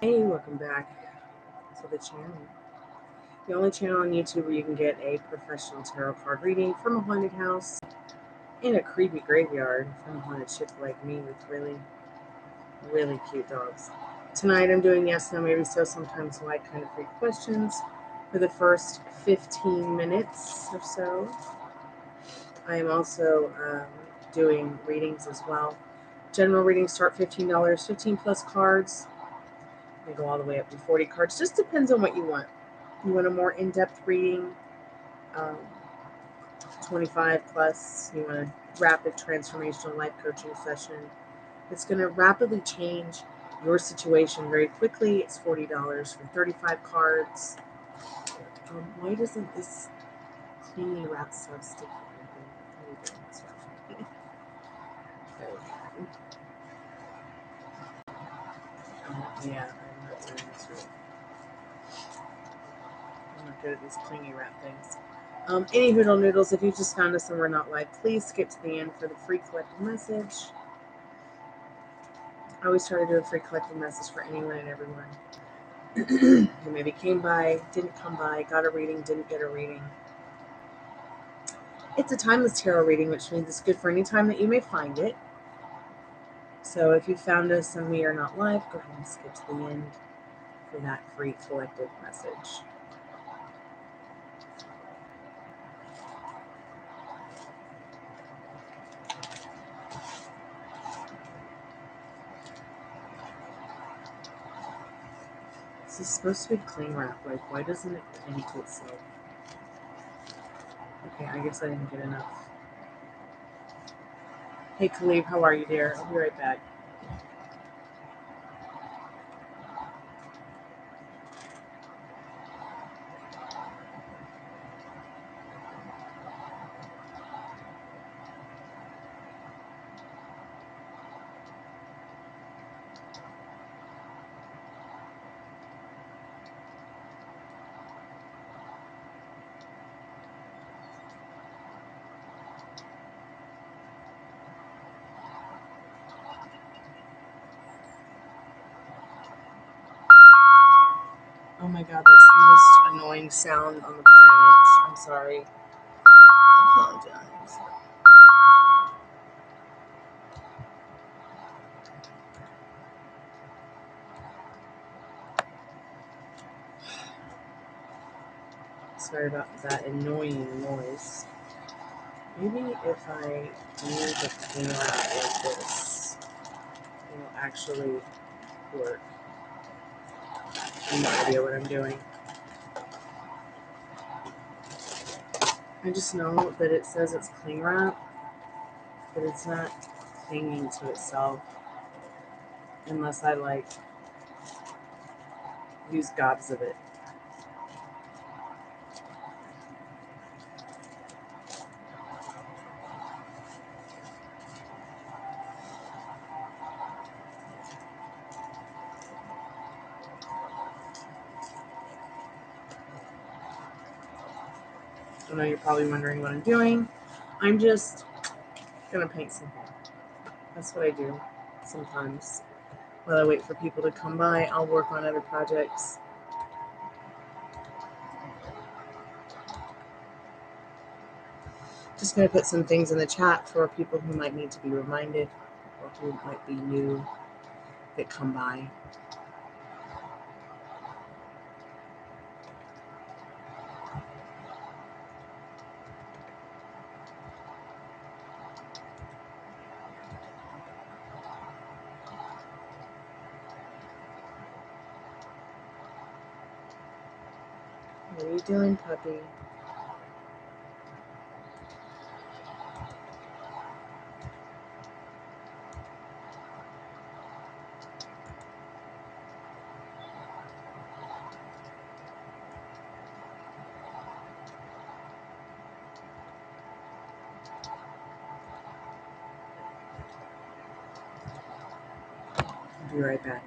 Hey, welcome back to the channel. The only channel on YouTube where you can get a professional tarot card reading from a haunted house in a creepy graveyard from a haunted ship like me with really, really cute dogs. Tonight I'm doing yes, no, maybe so, sometimes why kind of freak questions for the first 15 minutes or so. I am also doing readings as well. General readings start $15, 15 plus cards. They go all the way up to 40 cards. Just depends on what you want. You want a more in-depth reading, 25 plus. You want a rapid transformational life coaching session. It's going to rapidly change your situation very quickly. It's $40 for 35 cards. Why doesn't this clingy wrap stuff stick? Yeah, I'm not doing this right. I'm not good at these clingy wrap things. Any Hoodle Noodles, if you just found us and we're not live, please skip to the end for the free collective message. I always try to do a free collective message for anyone and everyone who maybe came by, didn't come by, got a reading, didn't get a reading. It's a timeless tarot reading, which means it's good for any time that you may find it. So if you found us and we are not live, go ahead and skip to the end for that free collective message. This is supposed to be cling wrap. Like, why doesn't it cling to itself? Okay, I guess I didn't get enough. Hey, Khalib, how are you, dear? I'll be right back. Oh my god, that's the most annoying sound on the planet. I'm sorry. I apologize. Sorry about that annoying noise. Maybe if I do the clean wrap like this, it will actually work. I have no idea what I'm doing. I just know that it says it's cling wrap, but it's not clinging to itself unless I like use gobs of it. I know you're probably wondering what I'm doing. I'm just gonna paint something. That's what I do sometimes. While I wait for people to come by, I'll work on other projects. Just going to put some things in the chat for people who might need to be reminded or who might be new that come by. What are you doing, puppy? I'll be right back.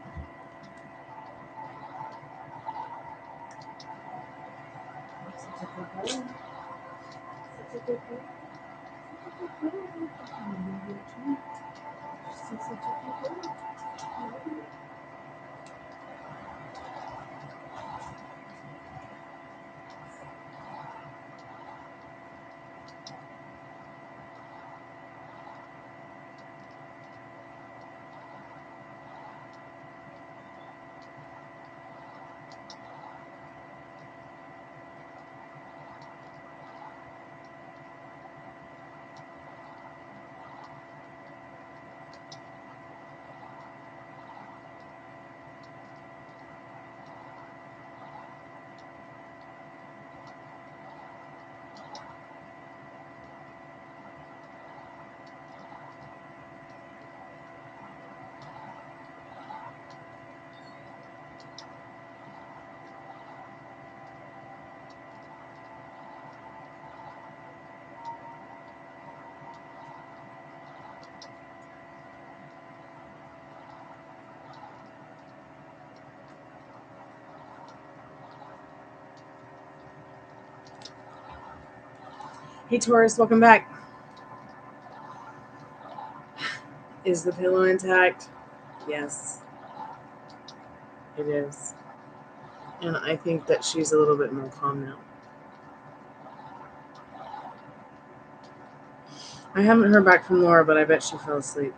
Hey Taurus, welcome back. Is the pillow intact? Yes, it is. And I think that she's a little bit more calm now. I haven't heard back from Laura, but I bet she fell asleep.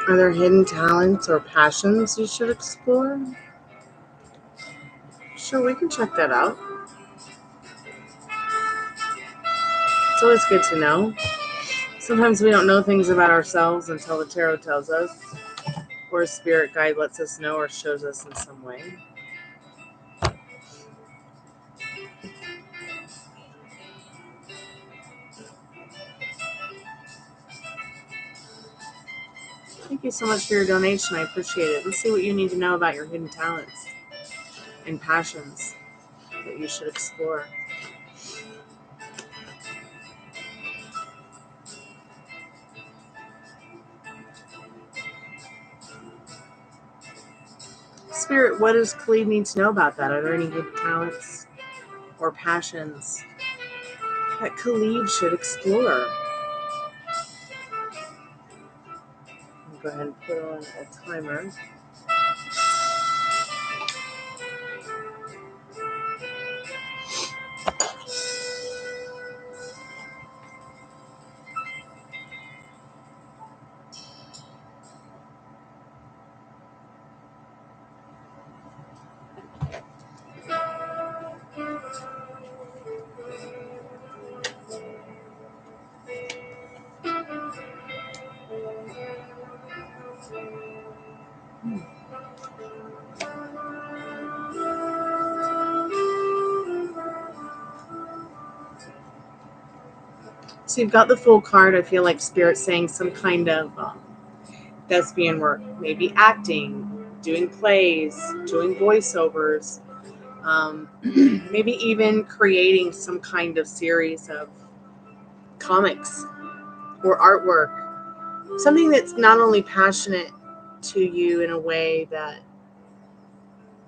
Are there hidden talents or passions you should explore? Sure, we can check that out. It's always good to know. Sometimes we don't know things about ourselves until the tarot tells us, or a spirit guide lets us know or shows us in some way. Thank you so much for your donation. I appreciate it. Let's see what you need to know about your hidden talents and passions that you should explore. Spirit, what does Khalid need to know about that? Are there any hidden talents or passions that Khalid should explore? I'll go ahead and put on a timer. So you've got the Fool card. I feel like Spirit's saying some kind of thespian work, maybe acting, doing plays, doing voiceovers, maybe even creating some kind of series of comics or artwork. Something that's not only passionate to you in a way that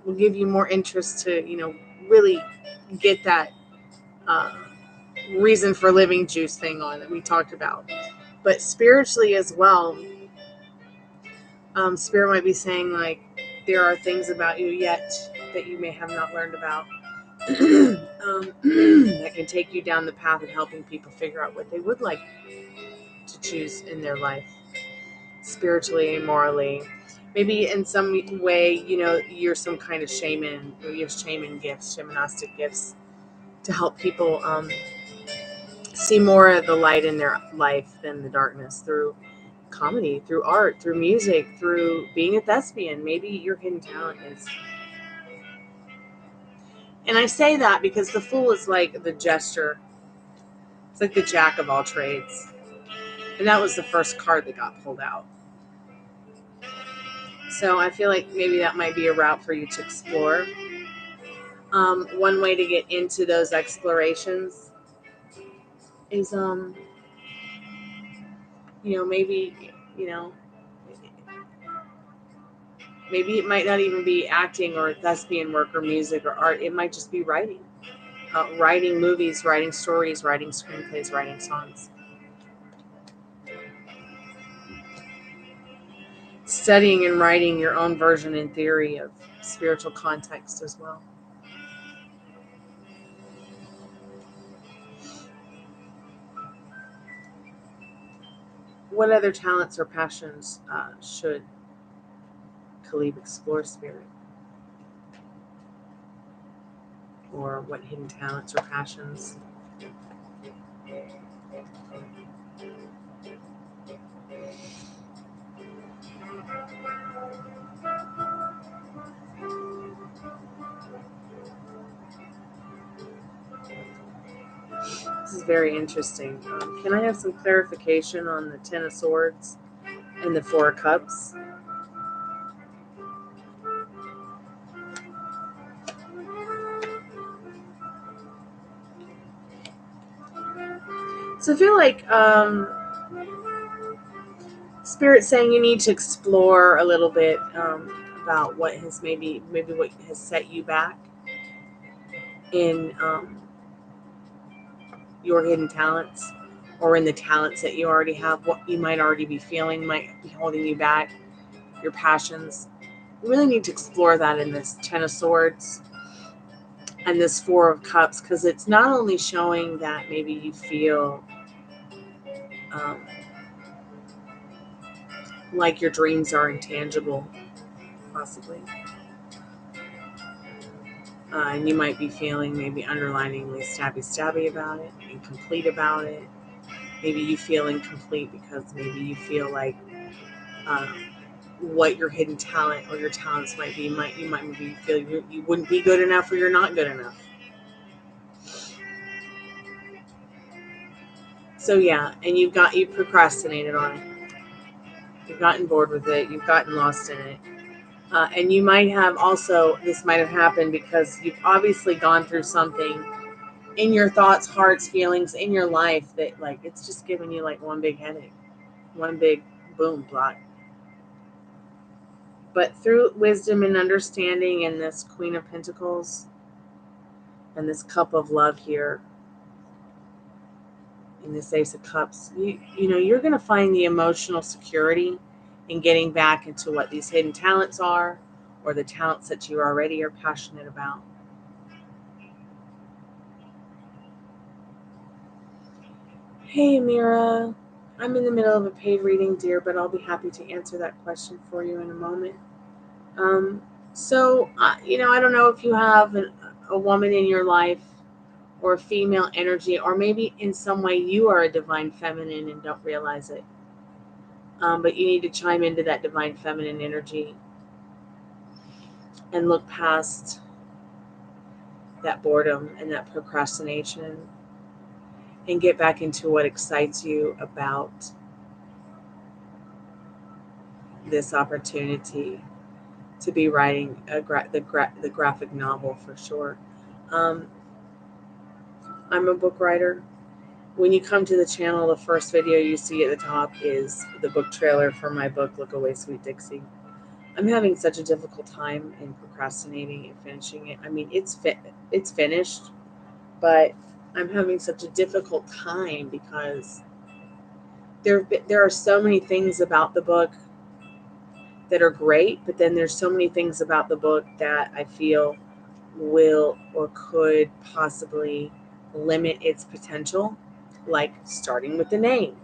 will give you more interest to, really get that reason for living juice thing on that we talked about. But spiritually as well, Spirit might be saying, like, there are things about you yet that you may have not learned about that can take you down the path of helping people figure out what they would like to choose in their life, spiritually and morally. Maybe in some way, you're some kind of shaman, or you have shaman gifts, shamanistic gifts to help people see more of the light in their life than the darkness through comedy, through art, through music, through being a thespian. Maybe your hidden talent is. And I say that because the Fool is like the gesture. It's like the jack of all trades. And that was the first card that got pulled out. So I feel like maybe that might be a route for you to explore. One way to get into those explorations is, maybe it might not even be acting or thespian work or music or art. It might just be writing. Writing movies, writing stories, writing screenplays, writing songs. Studying and writing your own version and theory of spiritual context as well. What other talents or passions should Khalid explore, Spirit? Or what hidden talents or passions? This is very interesting. Can I have some clarification on the Ten of Swords and the Four of Cups? So I feel like Spirit's saying you need to explore a little bit about what has maybe what has set you back in your hidden talents, or in the talents that you already have. What you might already be feeling might be holding you back, your passions. You really need to explore that in this Ten of Swords and this Four of Cups, because it's not only showing that maybe you feel like your dreams are intangible, possibly. And you might be feeling maybe underliningly stabby about it, incomplete about it. Maybe you feel incomplete because maybe you feel like what your hidden talent or your talents might be. You might maybe feel you wouldn't be good enough, or you're not good enough. So yeah, and you've procrastinated on it. You've gotten bored with it. You've gotten lost in it. And you might have also, this might have happened because you've obviously gone through something in your thoughts, hearts, feelings, in your life that like, it's just giving you like one big headache, one big boom block. But through wisdom and understanding and this Queen of Pentacles and this Cup of Love here, in this Ace of Cups, you know, you're going to find the emotional security in getting back into what these hidden talents are, or the talents that you already are passionate about. Hey, Amira. I'm in the middle of a paid reading, dear, but I'll be happy to answer that question for you in a moment. You know, I don't know if you have a woman in your life or a female energy, or maybe in some way you are a divine feminine and don't realize it. But you need to chime into that divine feminine energy and look past that boredom and that procrastination and get back into what excites you about this opportunity to be writing the graphic novel for sure. I'm a book writer. When you come to the channel, the first video you see at the top is the book trailer for my book, Look Away, Sweet Dixie. I'm having such a difficult time in procrastinating and finishing it. I mean, it's finished, but I'm having such a difficult time because there are so many things about the book that are great, but then there's so many things about the book that I feel will or could possibly limit its potential, like starting with the name.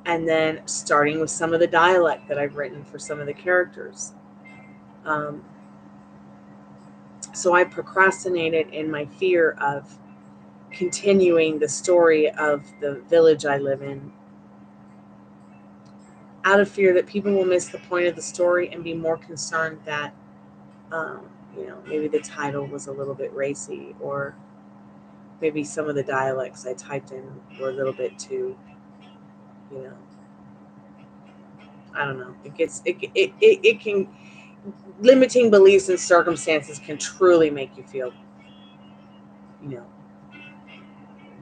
And then starting with some of the dialect that I've written for some of the characters. So I procrastinated in my fear of continuing the story of the village I live in, out of fear that people will miss the point of the story and be more concerned that, you know, maybe the title was a little bit racy, or maybe some of the dialects I typed in were a little bit too, you know, I don't know. It can, limiting beliefs and circumstances can truly make you feel, you know,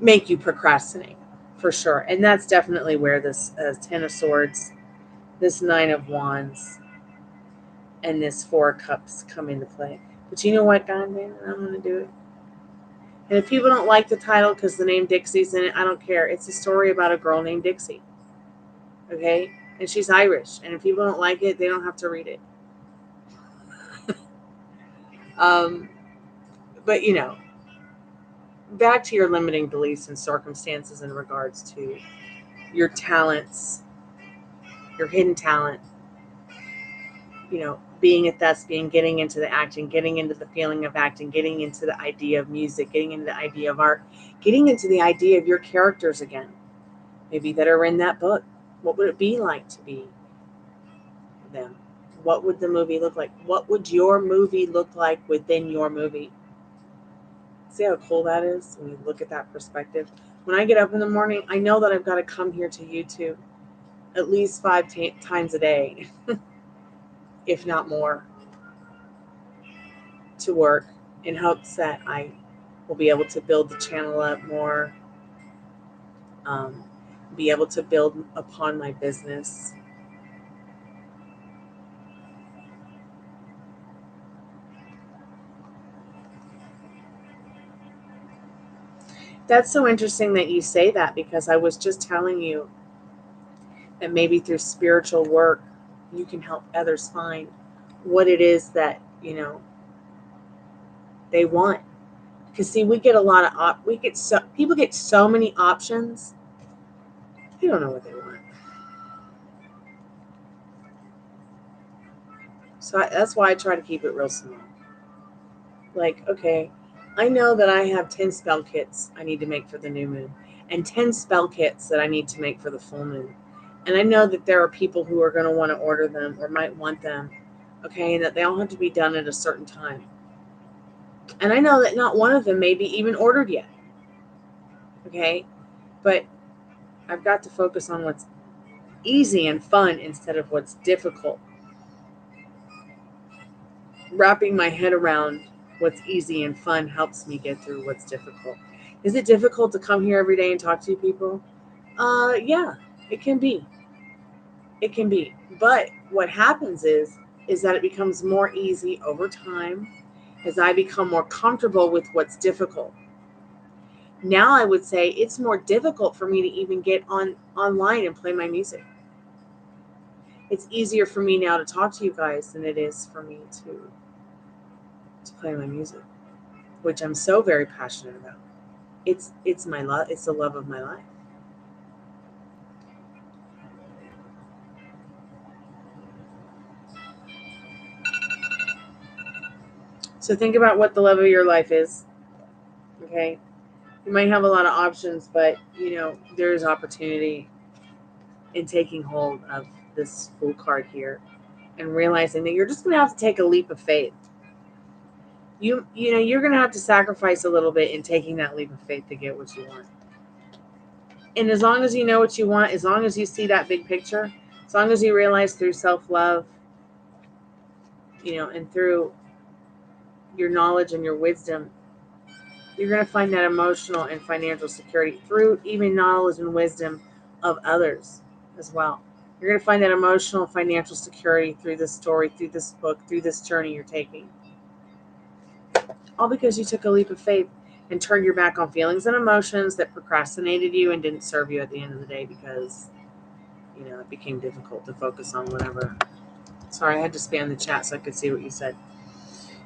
make you procrastinate for sure. And that's definitely where this 10 of Swords, this 9 of Wands, and this 4 of Cups come into play. But you know what, God, man, I'm going to do it. And if people don't like the title because the name Dixie's in it, I don't care. It's a story about a girl named Dixie. Okay? And she's Irish. And if people don't like it, they don't have to read it. But, you know, back to your limiting beliefs and circumstances in regards to your talents, your hidden talent, you know, being a thespian, getting into the acting, getting into the feeling of acting, getting into the idea of music, getting into the idea of art, getting into the idea of your characters again, maybe that are in that book. What would it be like to be them? What would the movie look like? What would your movie look like within your movie? See how cool that is when you look at that perspective? When I get up in the morning, I know that I've got to come here to YouTube at least 5 times a day, if not more, to work, in hopes that I will be able to build the channel up more, be able to build upon my business. That's so interesting that you say that, because I was just telling you that maybe through spiritual work, you can help others find what it is that, you know, they want. Because see, we get a lot of people get so many options. They don't know what they want. So that's why I try to keep it real small. Like, okay, I know that I have 10 spell kits I need to make for the new moon and 10 spell kits that I need to make for the full moon. And I know that there are people who are going to want to order them or might want them, okay, and that they all have to be done at a certain time. And I know that not one of them may be even ordered yet, okay, but I've got to focus on what's easy and fun instead of what's difficult. Wrapping my head around what's easy and fun helps me get through what's difficult. Is it difficult to come here every day and talk to you people? Yeah, it can be. It can be. But what happens is that it becomes more easy over time as I become more comfortable with what's difficult. Now I would say it's more difficult for me to even get online and play my music. It's easier for me now to talk to you guys than it is for me to play my music, which I'm so very passionate about. It's my love. It's the love of my life. So think about what the love of your life is. Okay, you might have a lot of options, but there is opportunity in taking hold of this Fool card here and realizing that you're just going to have to take a leap of faith. You're going to have to sacrifice a little bit in taking that leap of faith to get what you want. And as long as you know what you want, as long as you see that big picture, as long as you realize through self-love, and through your knowledge and your wisdom, you're going to find that emotional and financial security through even knowledge and wisdom of others as well. You're going to find that emotional, financial security through this story, through this book, through this journey you're taking. All because you took a leap of faith and turned your back on feelings and emotions that procrastinated you and didn't serve you at the end of the day because, it became difficult to focus on whatever. Sorry, I had to spam the chat so I could see what you said.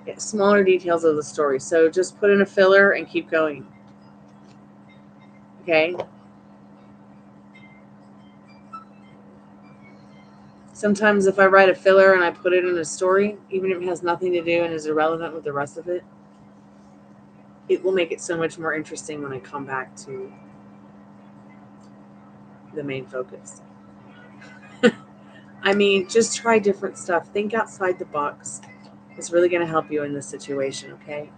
Yeah, smaller details of the story. So just put in a filler and keep going. Okay? Sometimes if I write a filler and I put it in a story, even if it has nothing to do and is irrelevant with the rest of it, it will make it so much more interesting when I come back to the main focus. I mean, just try different stuff. Think outside the box. It's really going to help you in this situation, okay?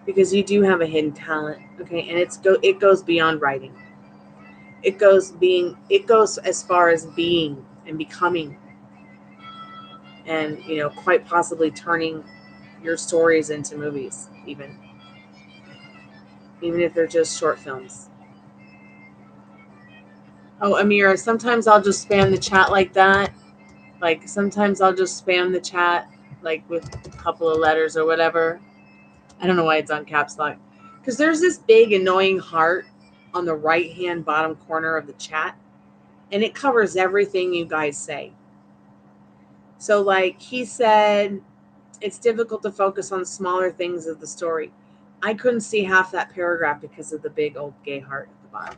Because you do have a hidden talent, okay? And it goes beyond writing. It goes as far as being and becoming and, quite possibly turning your stories into movies even if they're just short films. Oh, Amira, sometimes I'll just spam the chat like that. Like, sometimes I'll just spam the chat, like, with a couple of letters or whatever. I don't know why it's on caps lock. Because there's this big, annoying heart on the right-hand bottom corner of the chat. And it covers everything you guys say. So, like, he said, it's difficult to focus on smaller things of the story. I couldn't see half that paragraph because of the big old gay heart at the bottom.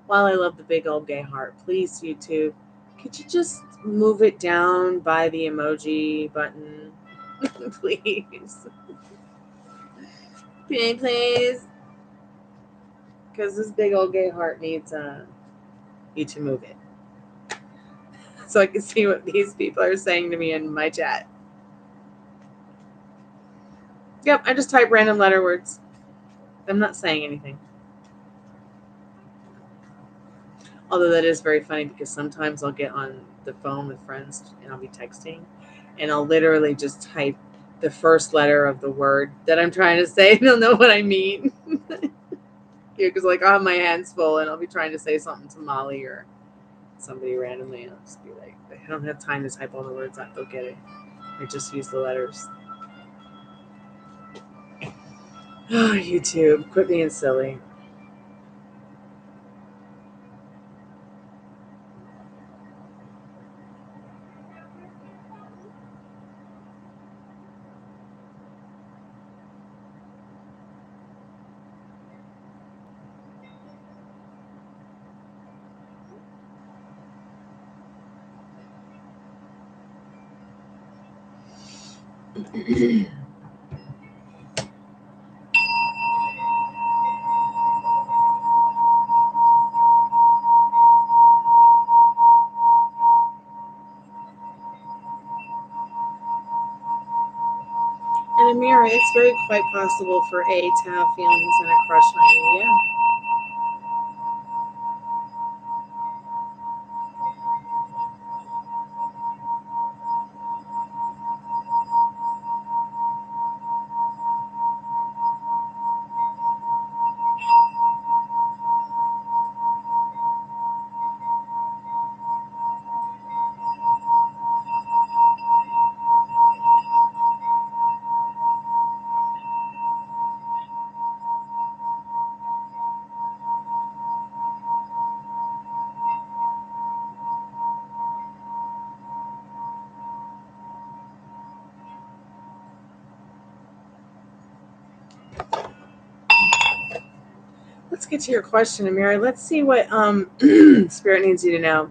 While I love the big old gay heart, please, YouTube, could you just move it down by the emoji button? Please. Please. Because this big old gay heart needs you to move it. So I can see what these people are saying to me in my chat. Yep, I just type random letter words. I'm not saying anything. Although that is very funny because sometimes I'll get on the phone with friends and I'll be texting and I'll literally just type the first letter of the word that I'm trying to say and they'll know what I mean. Because like I'll have my hands full and I'll be trying to say something to Molly or somebody randomly and I'll just be like, I don't have time to type all the words out. They'll get it. I just use the letters. Oh, YouTube, quit being silly. And Amira, it's very quite possible for A to have feelings and a crush on you, yeah. Let's get to your question, Amira. Let's see what Spirit needs you to know.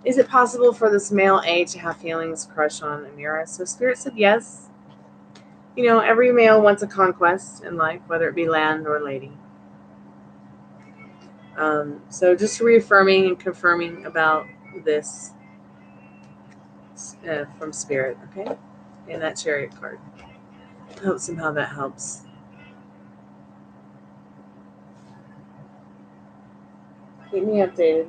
Is it possible for this male A to have feelings, crush on Amira? So Spirit said yes. You know, every male wants a conquest in life, whether it be land or lady. So just reaffirming and confirming about this from Spirit, okay? And that Chariot card. I hope somehow that helps. Keep me updated.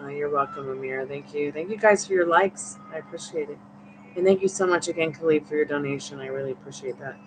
You're welcome, Amira. Thank you. Thank you guys for your likes. I appreciate it. And thank you so much again, Khalid, for your donation. I really appreciate that.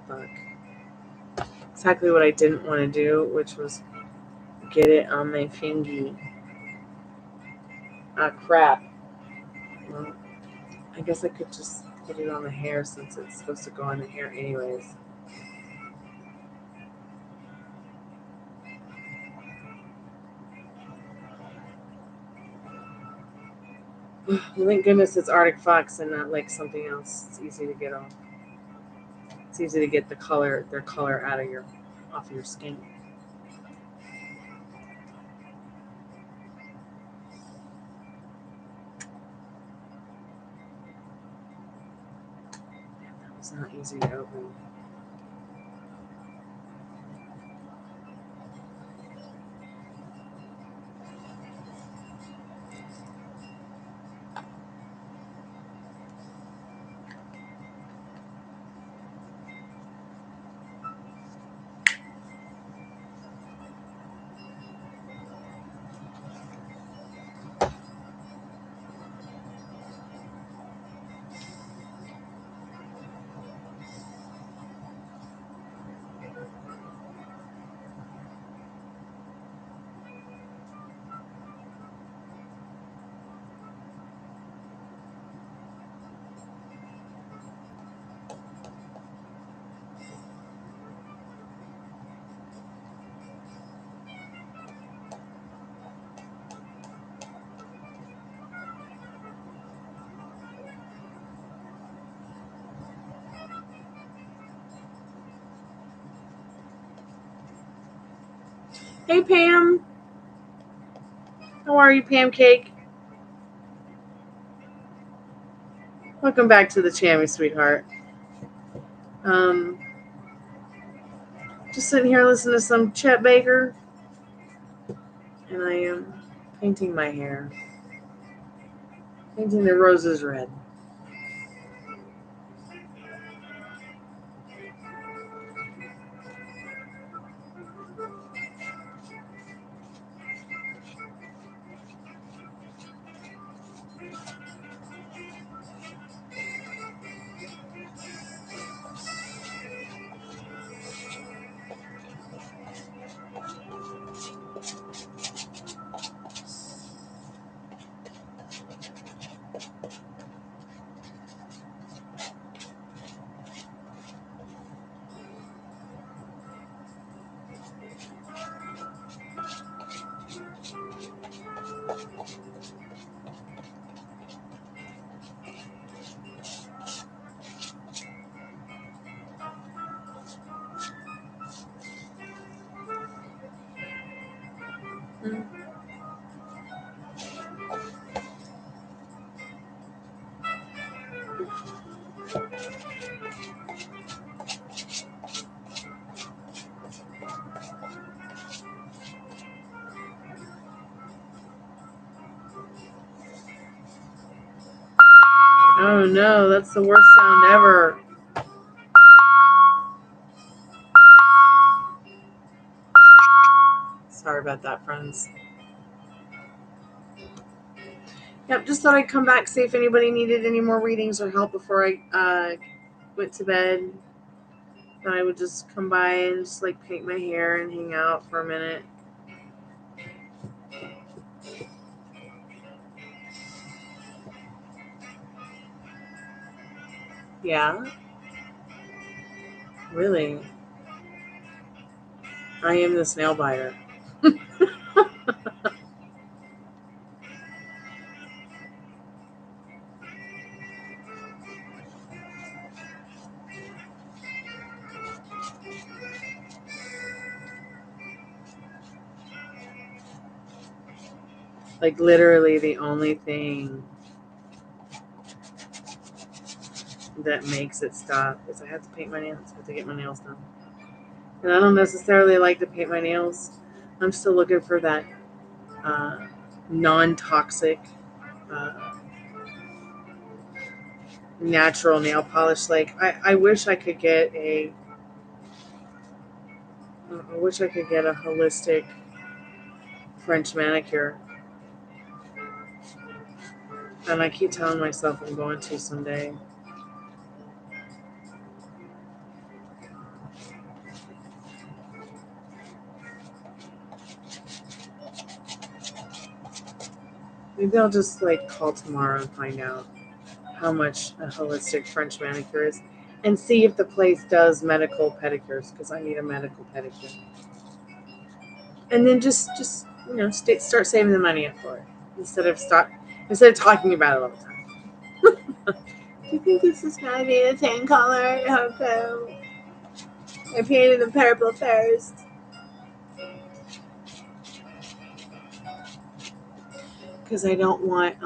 Fuck. Exactly what I didn't want to do, which was get it on my fingy. Ah, crap. Well, I guess I could just put it on the hair since it's supposed to go on the hair anyways. Well, thank goodness it's Arctic Fox and not like something else. It's easy to get off. It's easy to get their color out of off your skin. It's not easy to open. Hey, Pam. How are you, Pam Cake? Welcome back to the Chammy, sweetheart. Just sitting here listening to some Chet Baker, and I am painting my hair. Painting the roses red. Oh no, that's the worst sound ever. Sorry about that, friends. Yep, just thought I'd come back, see if anybody needed any more readings or help before I went to bed. Then I would just come by and just like paint my hair and hang out for a minute. Yeah? Really? I am the snail biter. Like literally the only thing that makes it stop is I have to paint my nails. I have to get my nails done. And I don't necessarily like to paint my nails. I'm still looking for that non-toxic natural nail polish. Like I wish I could get a holistic French manicure. And I keep telling myself I'm going to someday. Maybe I'll just like call tomorrow and find out how much a holistic French manicure is and see if the place does medical pedicures, because I need a medical pedicure. And then just start saving the money up for it instead of talking about it all the time. Do you think this is gonna be the same color? I hope so. I painted the purple first. Because I don't want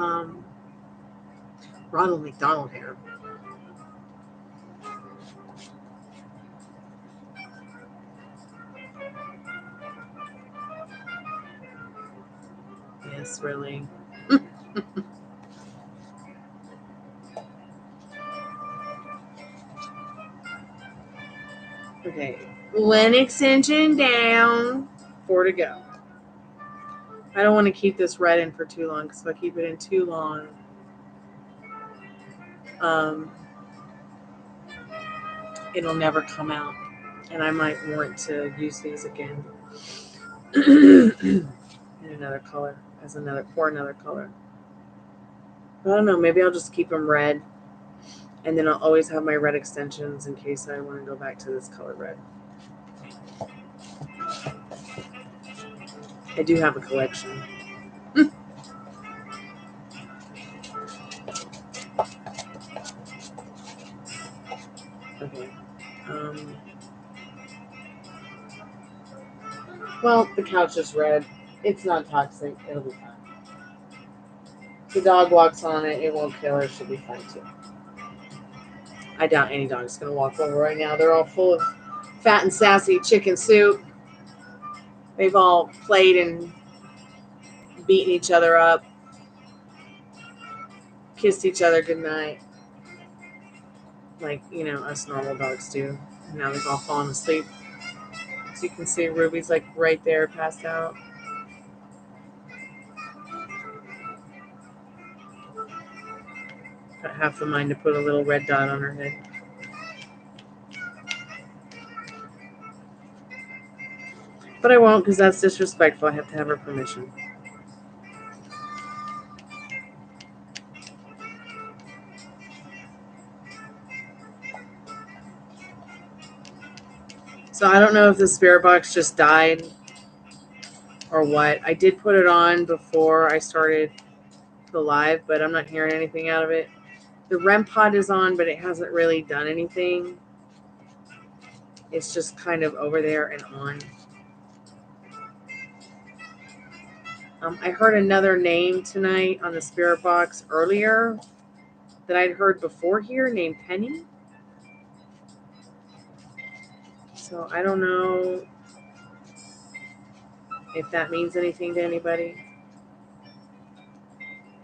Ronald McDonald hair. Yes, really. Okay, one extension down, 4 to go. I don't want to keep this red in for too long, because if I keep it in too long, it'll never come out, and I might want to use these again in another color, for another color. I don't know, maybe I'll just keep them red, and then I'll always have my red extensions in case I want to go back to this color red. I do have a collection. Okay. Well, the couch is red. It's not toxic. It'll be fine. If the dog walks on it, it won't kill her. She'll be fine too. I doubt any dog's going to walk over right now. They're all full of fat and sassy chicken soup. They've all played and beaten each other up, kissed each other goodnight, like, you know, us normal dogs do. Now they've all fallen asleep. So you can see Ruby's like right there, passed out. Got half the mind to put a little red dot on her head. But I won't, because that's disrespectful. I have to have her permission. So I don't know if the spirit box just died or what. I did put it on before I started the live, but I'm not hearing anything out of it. The REM pod is on, but it hasn't really done anything. It's just kind of over there and on. I heard another name tonight on the spirit box earlier that I'd heard before here, named Penny. So I don't know if that means anything to anybody.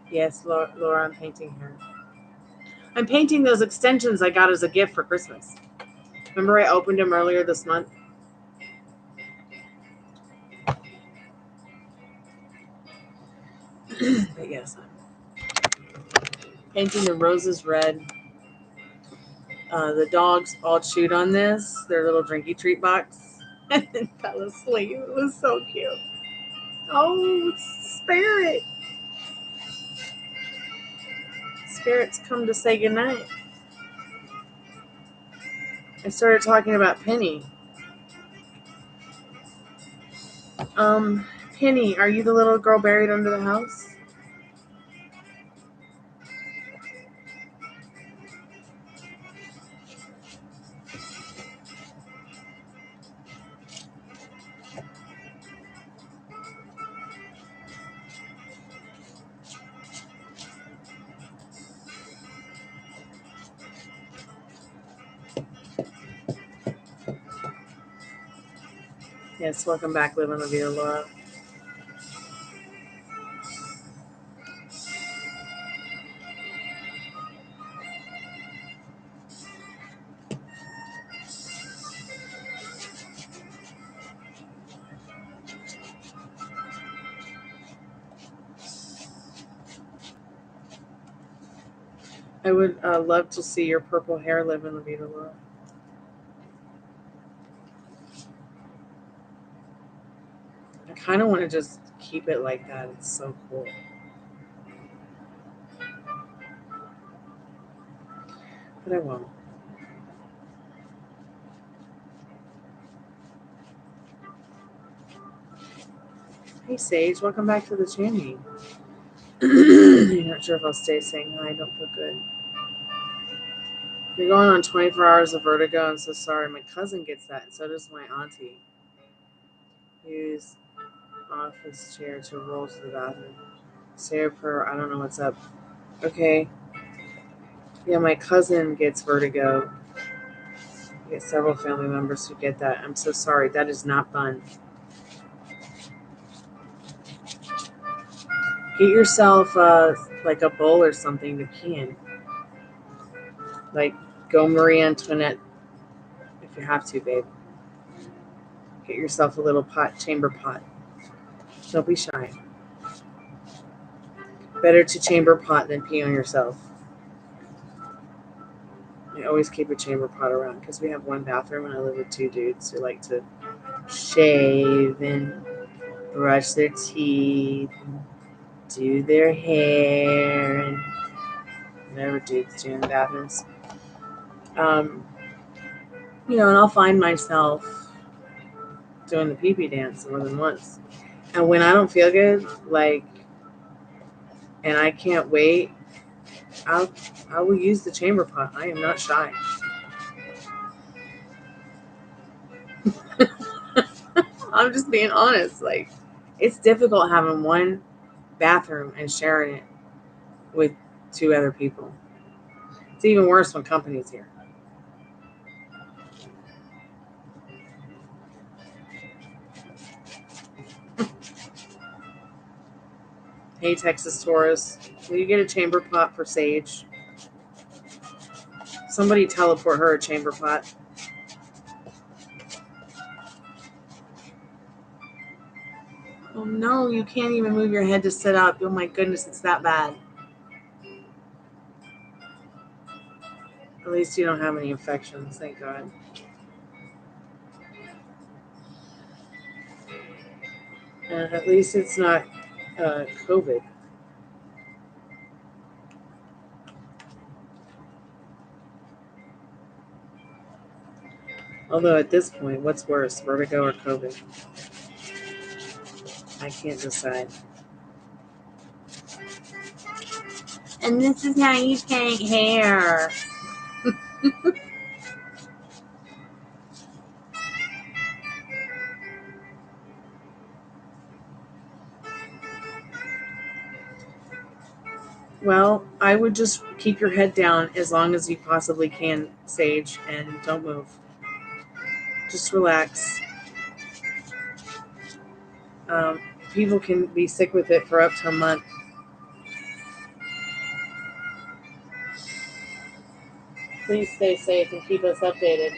Yes, Laura, I'm painting her. I'm painting those extensions I got as a gift for Christmas. Remember I opened them earlier this month? But yes, I'm painting the roses red. The dogs all chewed on this, their little drinky treat box, and then fell asleep. It was so cute. Oh, Spirit. Spirit's come to say goodnight. I started talking about Penny. Penny, are you the little girl buried under the house? Yes, welcome back, Live on the Vida, Laura. I would love to see your purple hair, Live in La Vida, Laura. I kind of want to just keep it like that. It's so cool. But I won't. Hey, Sage. Welcome back to the channel. I'm not sure if I'll stay saying hi. I don't feel good. You're going on 24 hours of vertigo. I'm so sorry. My cousin gets that, and so does my auntie. Use office chair to roll to the bathroom. Say a prayer. I don't know what's up. Okay. Yeah, my cousin gets vertigo. I get several family members who get that. I'm so sorry. That is not fun. Get yourself like a bowl or something to pee in. Like, go Marie Antoinette if you have to, babe. Get yourself a little pot, chamber pot. Don't be shy. Better to chamber pot than pee on yourself. I always keep a chamber pot around because we have one bathroom and I live with two dudes who like to shave and brush their teeth and do their hair and whatever dudes do in the bathrooms. You know, and I'll find myself doing the pee-pee dance more than once. And when I don't feel good, like, and I can't wait, I will use the chamber pot. I am not shy. I'm just being honest. Like, it's difficult having one bathroom and sharing it with two other people. It's even worse when company's here. Hey, Texas Taurus. Will you get a chamber pot for Sage? Somebody teleport her a chamber pot. Oh no, you can't even move your head to sit up. Oh my goodness, it's that bad. At least you don't have any infections, thank God. At least it's not COVID. Although at this point, what's worse, vertigo or COVID? I can't decide. And this is how you take hair. Well, I would just keep your head down as long as you possibly can, Sage, and don't move. Just relax. People can be sick with it for up to a month. Please stay safe and keep us updated.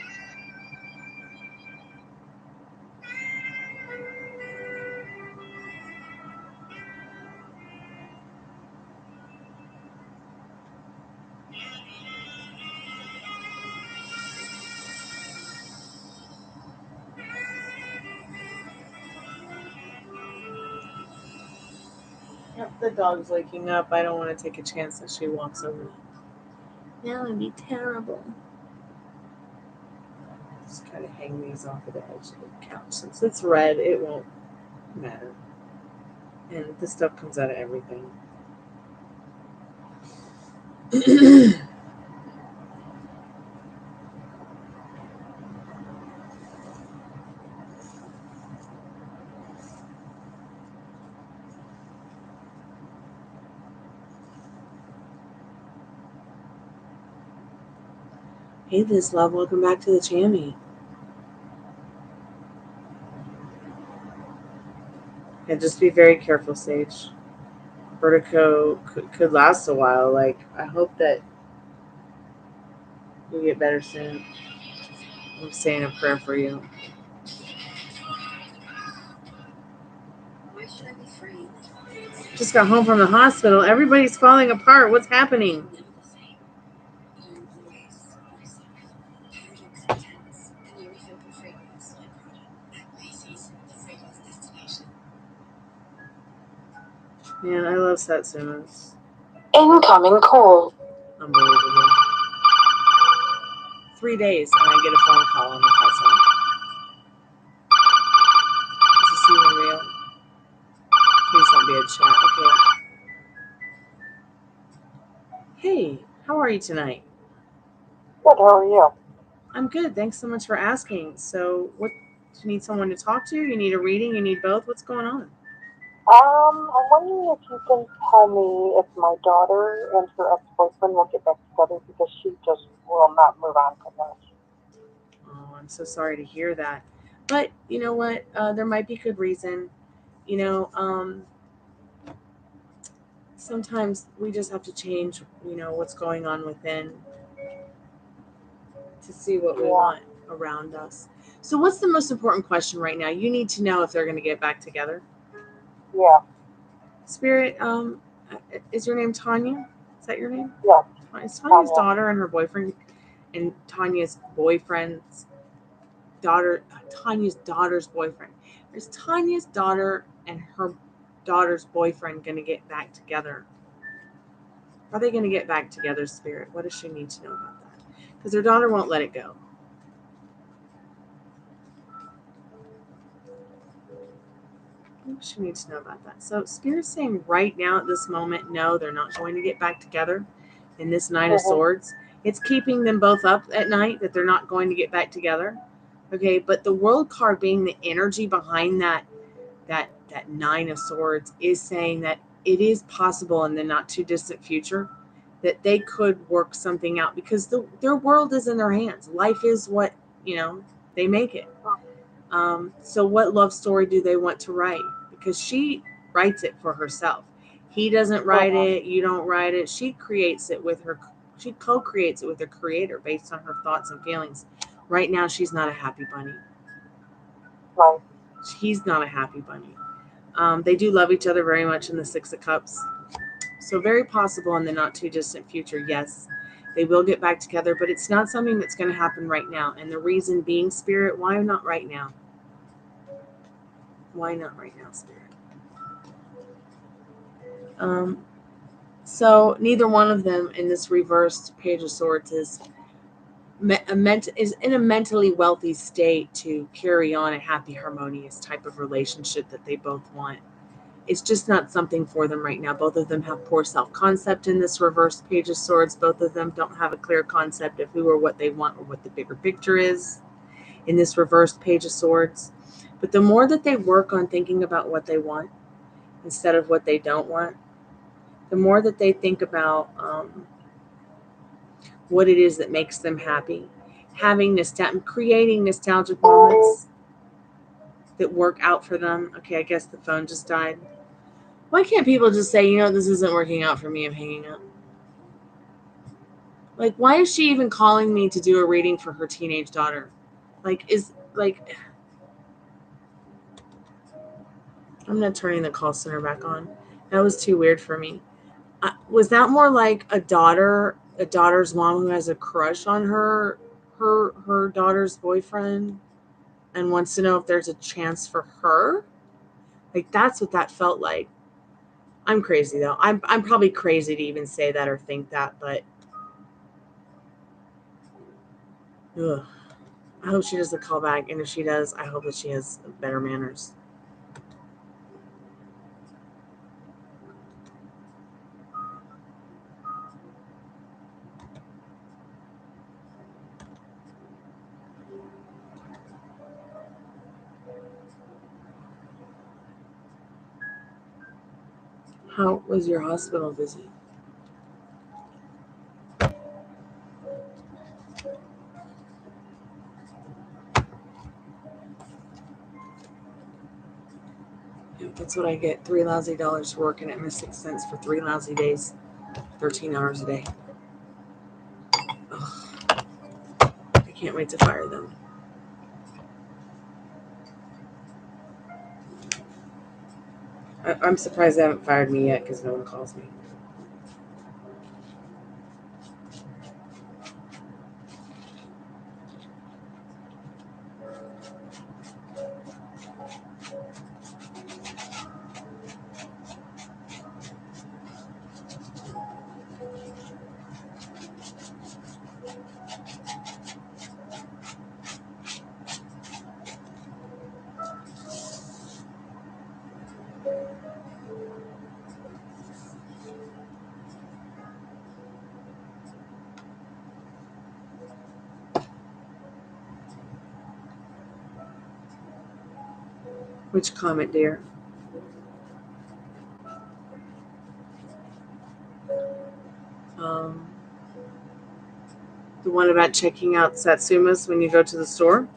Yep, the dog's waking up. I don't want to take a chance that she walks over. That would be terrible. Just kind of hang these off of the edge of the couch. Since it's red, it won't matter. And this stuff comes out of everything. Hey, Liz Love, welcome back to the Chammy. And just be very careful, Sage. Vertigo could last a while. Like, I hope that you get better soon. I'm saying a prayer for you. Just got home from the hospital. Everybody's falling apart. What's happening? Man, I love Satsumas. Incoming call. Unbelievable. 3 days and I get a phone call on the Satsuma. Is this even real? Please don't be a chat. Okay. Hey, how are you tonight? Good, how are you? I'm good. Thanks so much for asking. So, what do you need someone to talk to? You need a reading? You need both? What's going on? I'm wondering if you can tell me if my daughter and her ex-boyfriend will get back together because she just will not move on from this. Oh, I'm so sorry to hear that. But you know what? There might be good reason. You know, sometimes we just have to change, what's going on within to see what we want around us. So what's the most important question right now? You need to know if they're going to get back together. Yeah. Spirit, is your name Tanya? Is that your name? Yeah. Is Tanya's daughter and her boyfriend and Tanya's boyfriend's daughter, Tanya's daughter's boyfriend. Is Tanya's daughter and her daughter's boyfriend going to get back together? Are they going to get back together, Spirit? What does she need to know about that? Because her daughter won't let it go. She needs to know about that. So Spirit's saying right now at this moment, no, they're not going to get back together. In this Nine of Swords, it's keeping them both up at night that they're not going to get back together. Okay, but the World card being the energy behind that Nine of Swords is saying that it is possible in the not too distant future that they could work something out because their world is in their hands. Life is what, they make it. So what love story do they want to write? Because she writes it for herself. He doesn't write it. You don't write it. She creates it with her. She co-creates it with her creator based on her thoughts and feelings. Right now, she's not a happy bunny. Right. He's not a happy bunny. They do love each other very much in the Six of Cups. So very possible in the not too distant future, yes, they will get back together, but it's not something that's going to happen right now. And the reason being, Spirit, why not right now? Why not right now, Spirit? So neither one of them in this reversed Page of Swords is in a mentally wealthy state to carry on a happy, harmonious type of relationship that they both want. It's just not something for them right now. Both of them have poor self-concept in this reversed Page of Swords. Both of them don't have a clear concept of who or what they want or what the bigger picture is in this reversed Page of Swords. But the more that they work on thinking about what they want instead of what they don't want, the more that they think about what it is that makes them happy, creating nostalgic moments that work out for them. Okay, I guess the phone just died. Why can't people just say, you know, this isn't working out for me, I'm hanging up? Like, why is she even calling me to do a reading for her teenage daughter? I'm not turning the call center back on. That was too weird for me. Was that more like a daughter's mom who has a crush on her daughter's boyfriend and wants to know if there's a chance for her? Like, that's what that felt like. I'm crazy though. I'm probably crazy to even say that or think that, but ugh. I hope she doesn't call back, and if she does, I hope that she has better manners. How was your hospital visit? That's what I get. $3 lousy for working at Miss 6 cents for 3 lousy days, 13 hours a day. Ugh. I can't wait to fire them. I'm surprised they haven't fired me yet because no one calls me. Which comment, dear? The one about checking out Satsumas when you go to the store?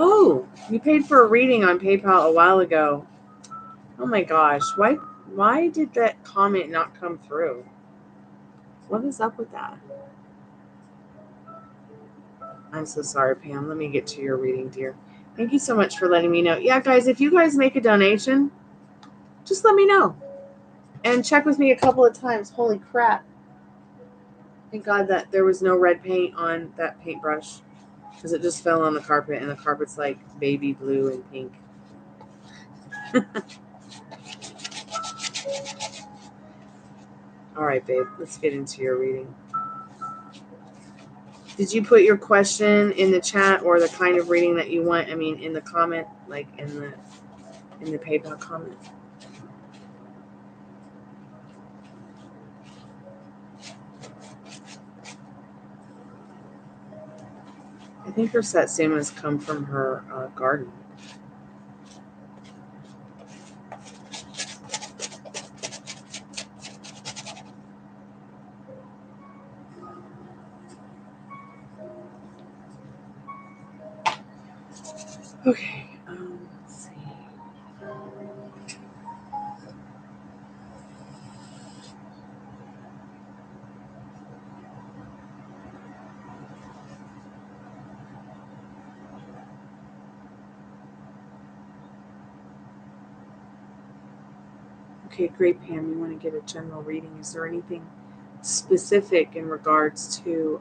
Oh, you paid for a reading on PayPal a while ago. Oh my gosh, why did that comment not come through? What is up with that? I'm so sorry, Pam. Let me get to your reading, dear. Thank you so much for letting me know. Yeah, guys, if you guys make a donation, just let me know. And check with me a couple of times. Holy crap. Thank God that there was no red paint on that paintbrush, because it just fell on the carpet, and the carpet's like baby blue and pink. All right, babe, let's get into your reading. Did you put your question in the chat or the kind of reading that you want? I mean, in the comment, like in the PayPal comment. I think her satsumas come from her garden. Okay, let's see. Okay, great, Pam. You want to get a general reading. Is there anything specific in regards to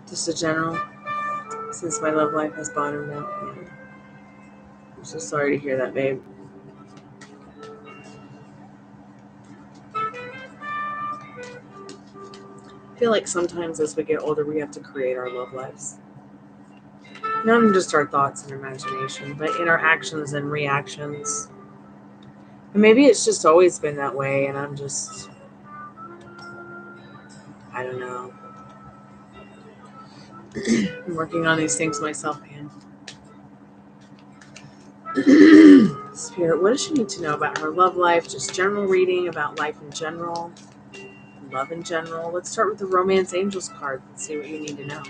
just a general? Since my love life has bottomed out. Yeah. I'm so sorry to hear that, babe. I feel like sometimes as we get older, we have to create our love lives. Not in just our thoughts and imagination, but in our actions and reactions. And maybe it's just always been that way, and I'm just, I don't know. I'm working on these things myself, Pam. Spirit, what does she need to know about her love life? Just general reading about life in general, love in general. Let's start with the Romance Angels card and see what you need to know.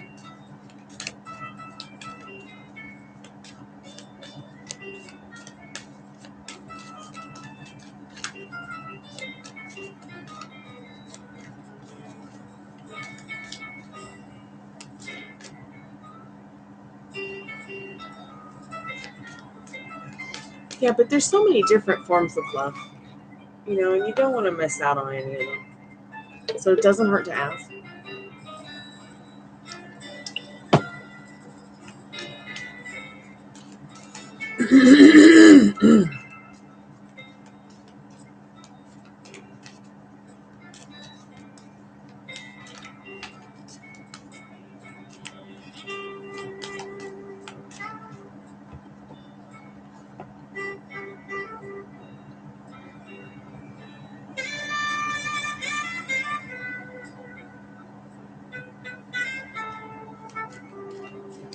Yeah, but there's so many different forms of love, and you don't want to miss out on any of them. So it doesn't hurt to ask.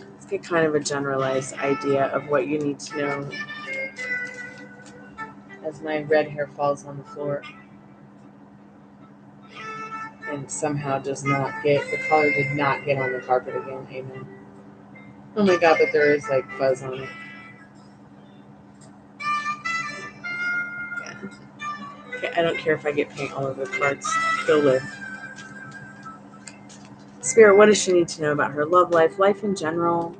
Let's get kind of a generalized idea of what you need to know as my red hair falls on the floor and somehow the color did not get on the carpet again. Amen. Oh my God, but there is like fuzz on it. Yeah. Okay, I don't care if I get paint all over the cards. They'll live. Spirit, what does she need to know about her love life, life in general?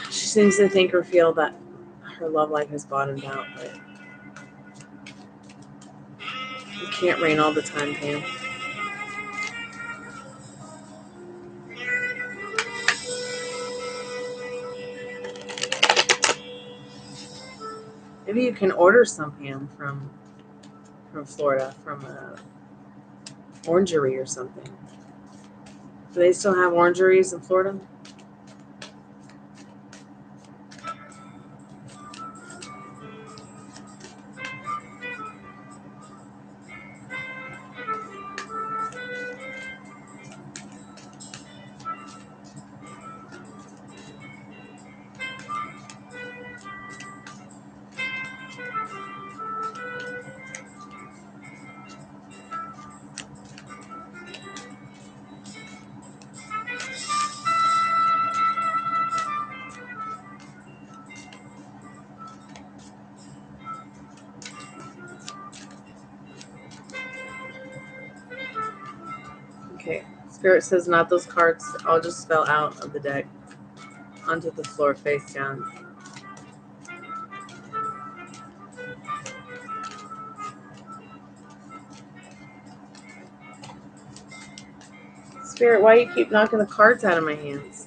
She seems to think or feel that her love life has bottomed out, but it can't rain all the time, Pam. Maybe you can order some, Pam, from Florida, from a orangery or something. Do they still have orangeries in Florida? Okay. Spirit says not those cards. I'll just fell out of the deck onto the floor face down. Spirit, why do you keep knocking the cards out of my hands?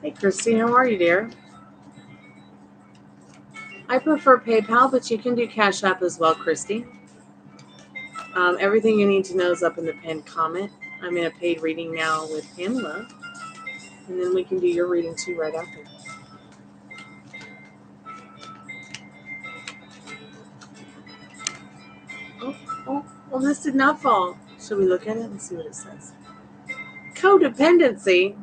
Hey, Christy, how are you, dear? I prefer PayPal, but you can do Cash App as well, Christy. Everything you need to know is up in the pinned comment. I'm in a paid reading now with Pamela, and then we can do your reading too right after. Oh, this did not fall. Should we look at it and see what it says? Codependency.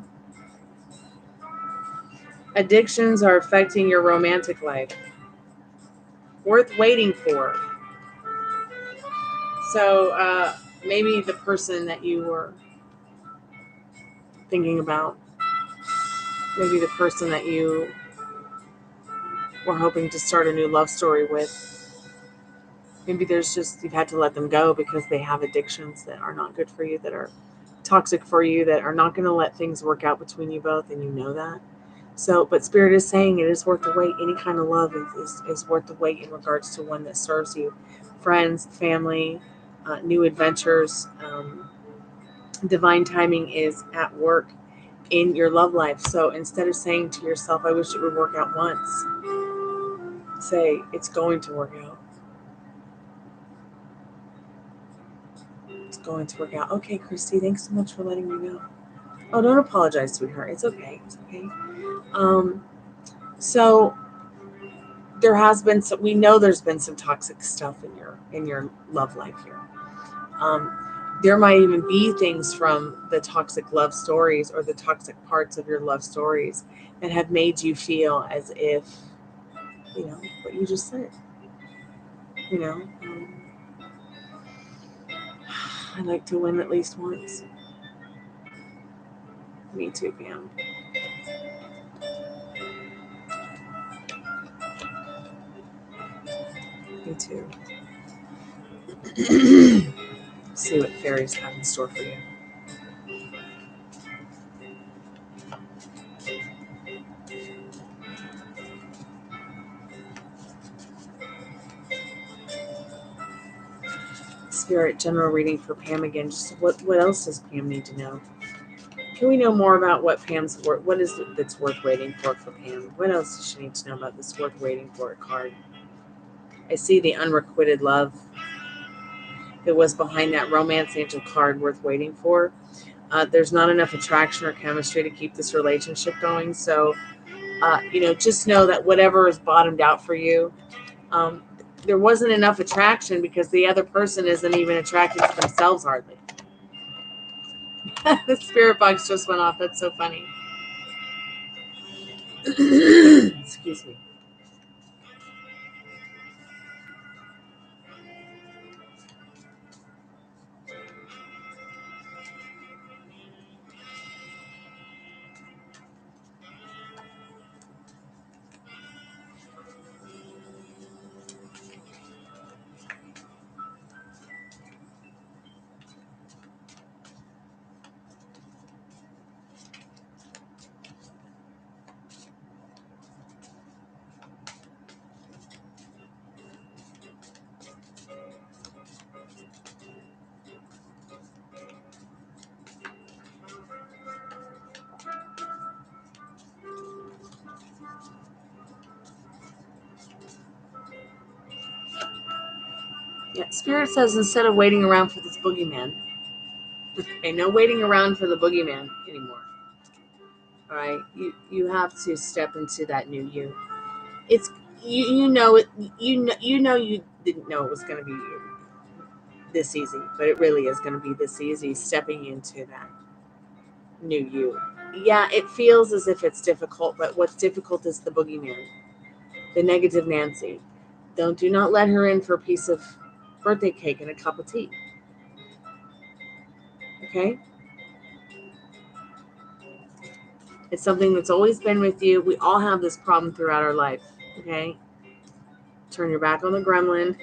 Addictions are affecting your romantic life. Worth waiting for. So maybe the person that you were thinking about, maybe the person that you were hoping to start a new love story with, maybe you've had to let them go because they have addictions that are not good for you, that are toxic for you, that are not going to let things work out between you both, and you know that. So, but Spirit is saying it is worth the wait. Any kind of love is worth the wait in regards to one that serves you. Friends, family, new adventures. Divine timing is at work in your love life. So instead of saying to yourself, I wish it would work out once, say, it's going to work out. It's going to work out. Okay, Christy, thanks so much for letting me know. Oh, don't apologize, sweetheart. It's okay. It's okay. So there has been some, we know there's been some toxic stuff in your love life here. There might even be things from the toxic love stories or the toxic parts of your love stories that have made you feel as if, what you just said. I like to win at least once. Me too, Pam. Me too. See what fairies have in store for you. Spirit general reading for Pam again. Just what else does Pam need to know? Can we know more about what Pam's worth? What is it that's worth waiting for Pam? What else does she need to know about this worth waiting for card? I see the unrequited love that was behind that romance angel card worth waiting for. There's not enough attraction or chemistry to keep this relationship going. So, just know that whatever is bottomed out for you, there wasn't enough attraction because the other person isn't even attracted to themselves hardly. The spirit box just went off. That's so funny. Excuse me. Yeah, Spirit says instead of waiting around for this boogeyman, okay, no waiting around for the boogeyman anymore. All right, you have to step into that new you. It's you know it. You didn't know it was going to be this easy, but it really is going to be this easy stepping into that new you. Yeah, it feels as if it's difficult, but what's difficult is the boogeyman, the negative Nancy. Do not let her in for a piece of birthday cake and a cup of tea. Okay? It's something that's always been with you. We all have this problem throughout our life. Okay? Turn your back on the gremlin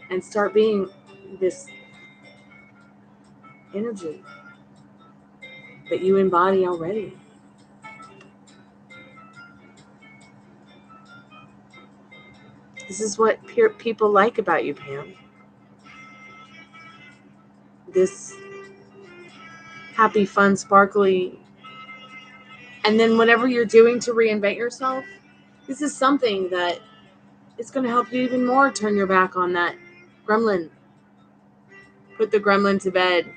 and start being this energy that you embody already. This is what people like about you, Pam. This happy, fun, sparkly. And then whatever you're doing to reinvent yourself, this is something that is going to help you even more turn your back on that gremlin. Put the gremlin to bed.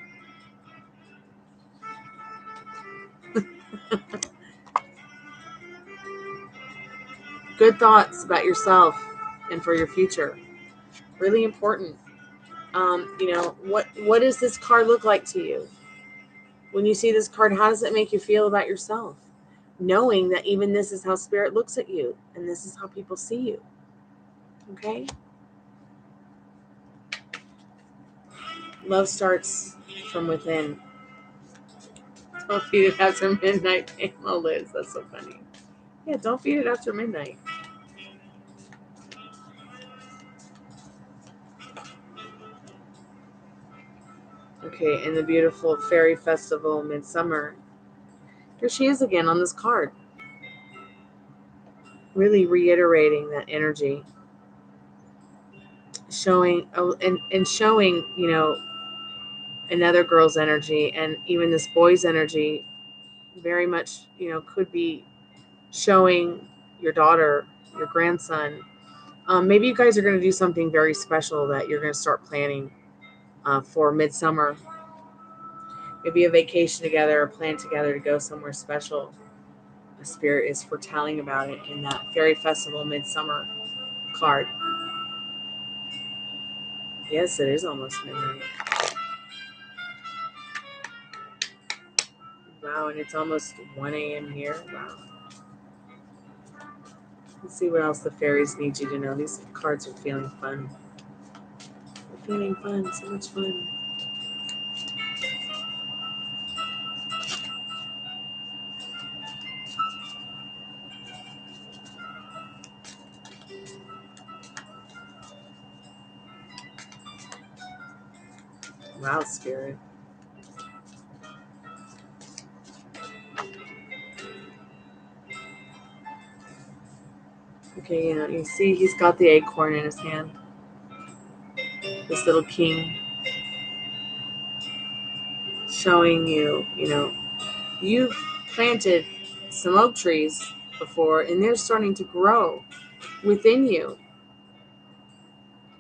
Good thoughts about yourself and for your future. Really important. You know, what does this card look like to you? When you see this card, how does it make you feel about yourself? Knowing that even this is how Spirit looks at you, and this is how people see you. Okay? Love starts from within. Don't feed it after midnight, Pamela Liz. That's so funny. Yeah, don't feed it after midnight. Okay, in the beautiful fairy festival, Midsummer. Here she is again on this card. Really reiterating that energy. Showing, and showing, you know, another girl's energy, and even this boy's energy very much, you know, could be showing your daughter, your grandson. Maybe you guys are going to do something very special that you're going to start planning for Midsummer. Maybe a vacation together, or plan together to go somewhere special. The Spirit is foretelling about it in that Fairy Festival Midsummer card. Yes, it is almost midnight. Wow, and it's almost 1 a.m. here. Wow. Let's see what else the fairies need you to know. These cards are feeling fun. They're feeling fun, so much fun. Wow, Spirit. Okay, you know, you see he's got the acorn in his hand. This little king. Showing you, you know, you've planted some oak trees before, and they're starting to grow within you.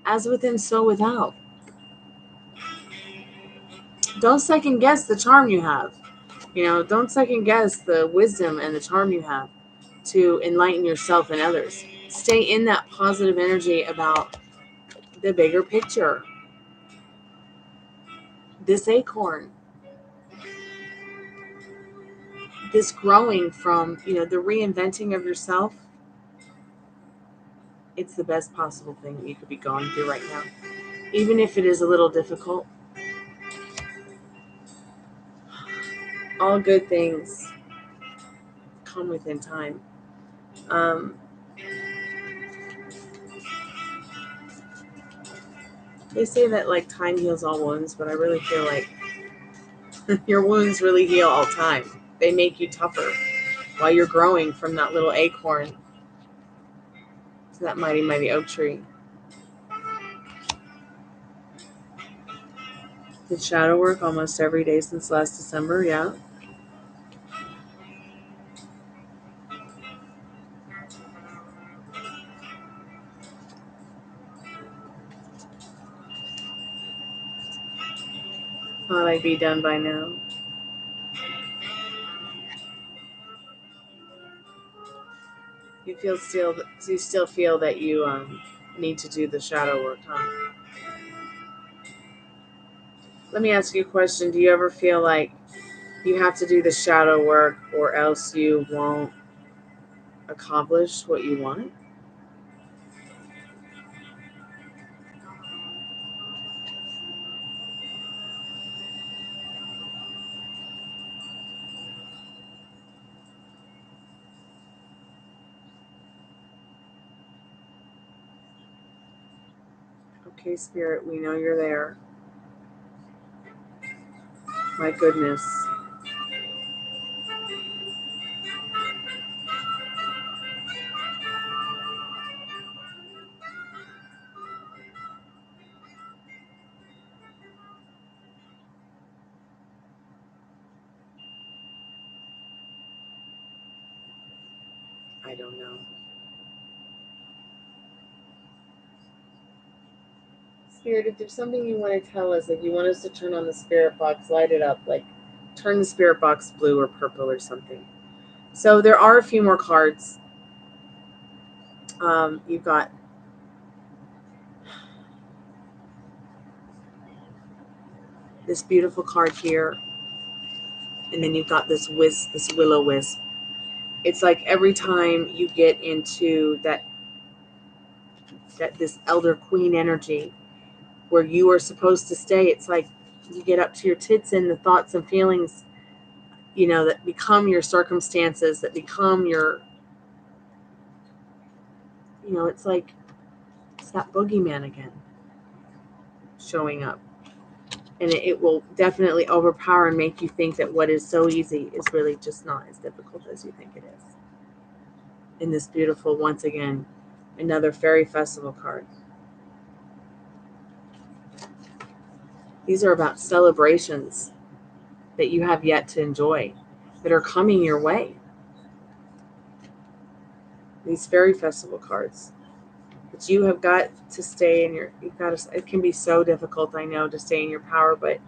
As within, so without. Don't second guess the charm you have. You know, don't second guess the wisdom and the charm you have to enlighten yourself and others. Stay in that positive energy about the bigger picture. This acorn, this growing from, you know, the reinventing of yourself, it's the best possible thing that you could be going through right now. Even if it is a little difficult. All good things come within time. They say that like time heals all wounds, but I really feel like your wounds really heal all time. They make you tougher while you're growing from that little acorn to that mighty, mighty oak tree. Did shadow work almost every day since last December, yeah. Thought I'd be done by now. You still feel that you need to do the shadow work, huh? Let me ask you a question. Do you ever feel like you have to do the shadow work or else you won't accomplish what you want? Okay, Spirit, we know you're there. My goodness. I don't know. Spirit, if there's something you want to tell us, like you want us to turn on the spirit box, light it up, like turn the spirit box blue or purple or something. So there are a few more cards. You've got this beautiful card here, and then you've got this wisp, this will-o-wisp. It's like every time you get into this elder queen energy where you are supposed to stay, it's like you get up to your tits in the thoughts and feelings, you know, that become your circumstances, that become your, you know, it's like it's that boogeyman again showing up. And it will definitely overpower and make you think that what is so easy is really just not as difficult as you think it is. In this beautiful, once again, another fairy festival card. These are about celebrations that you have yet to enjoy, that are coming your way. These fairy festival cards. But you have got to stay in your, you've got to, it can be so difficult, I know, to stay in your power, but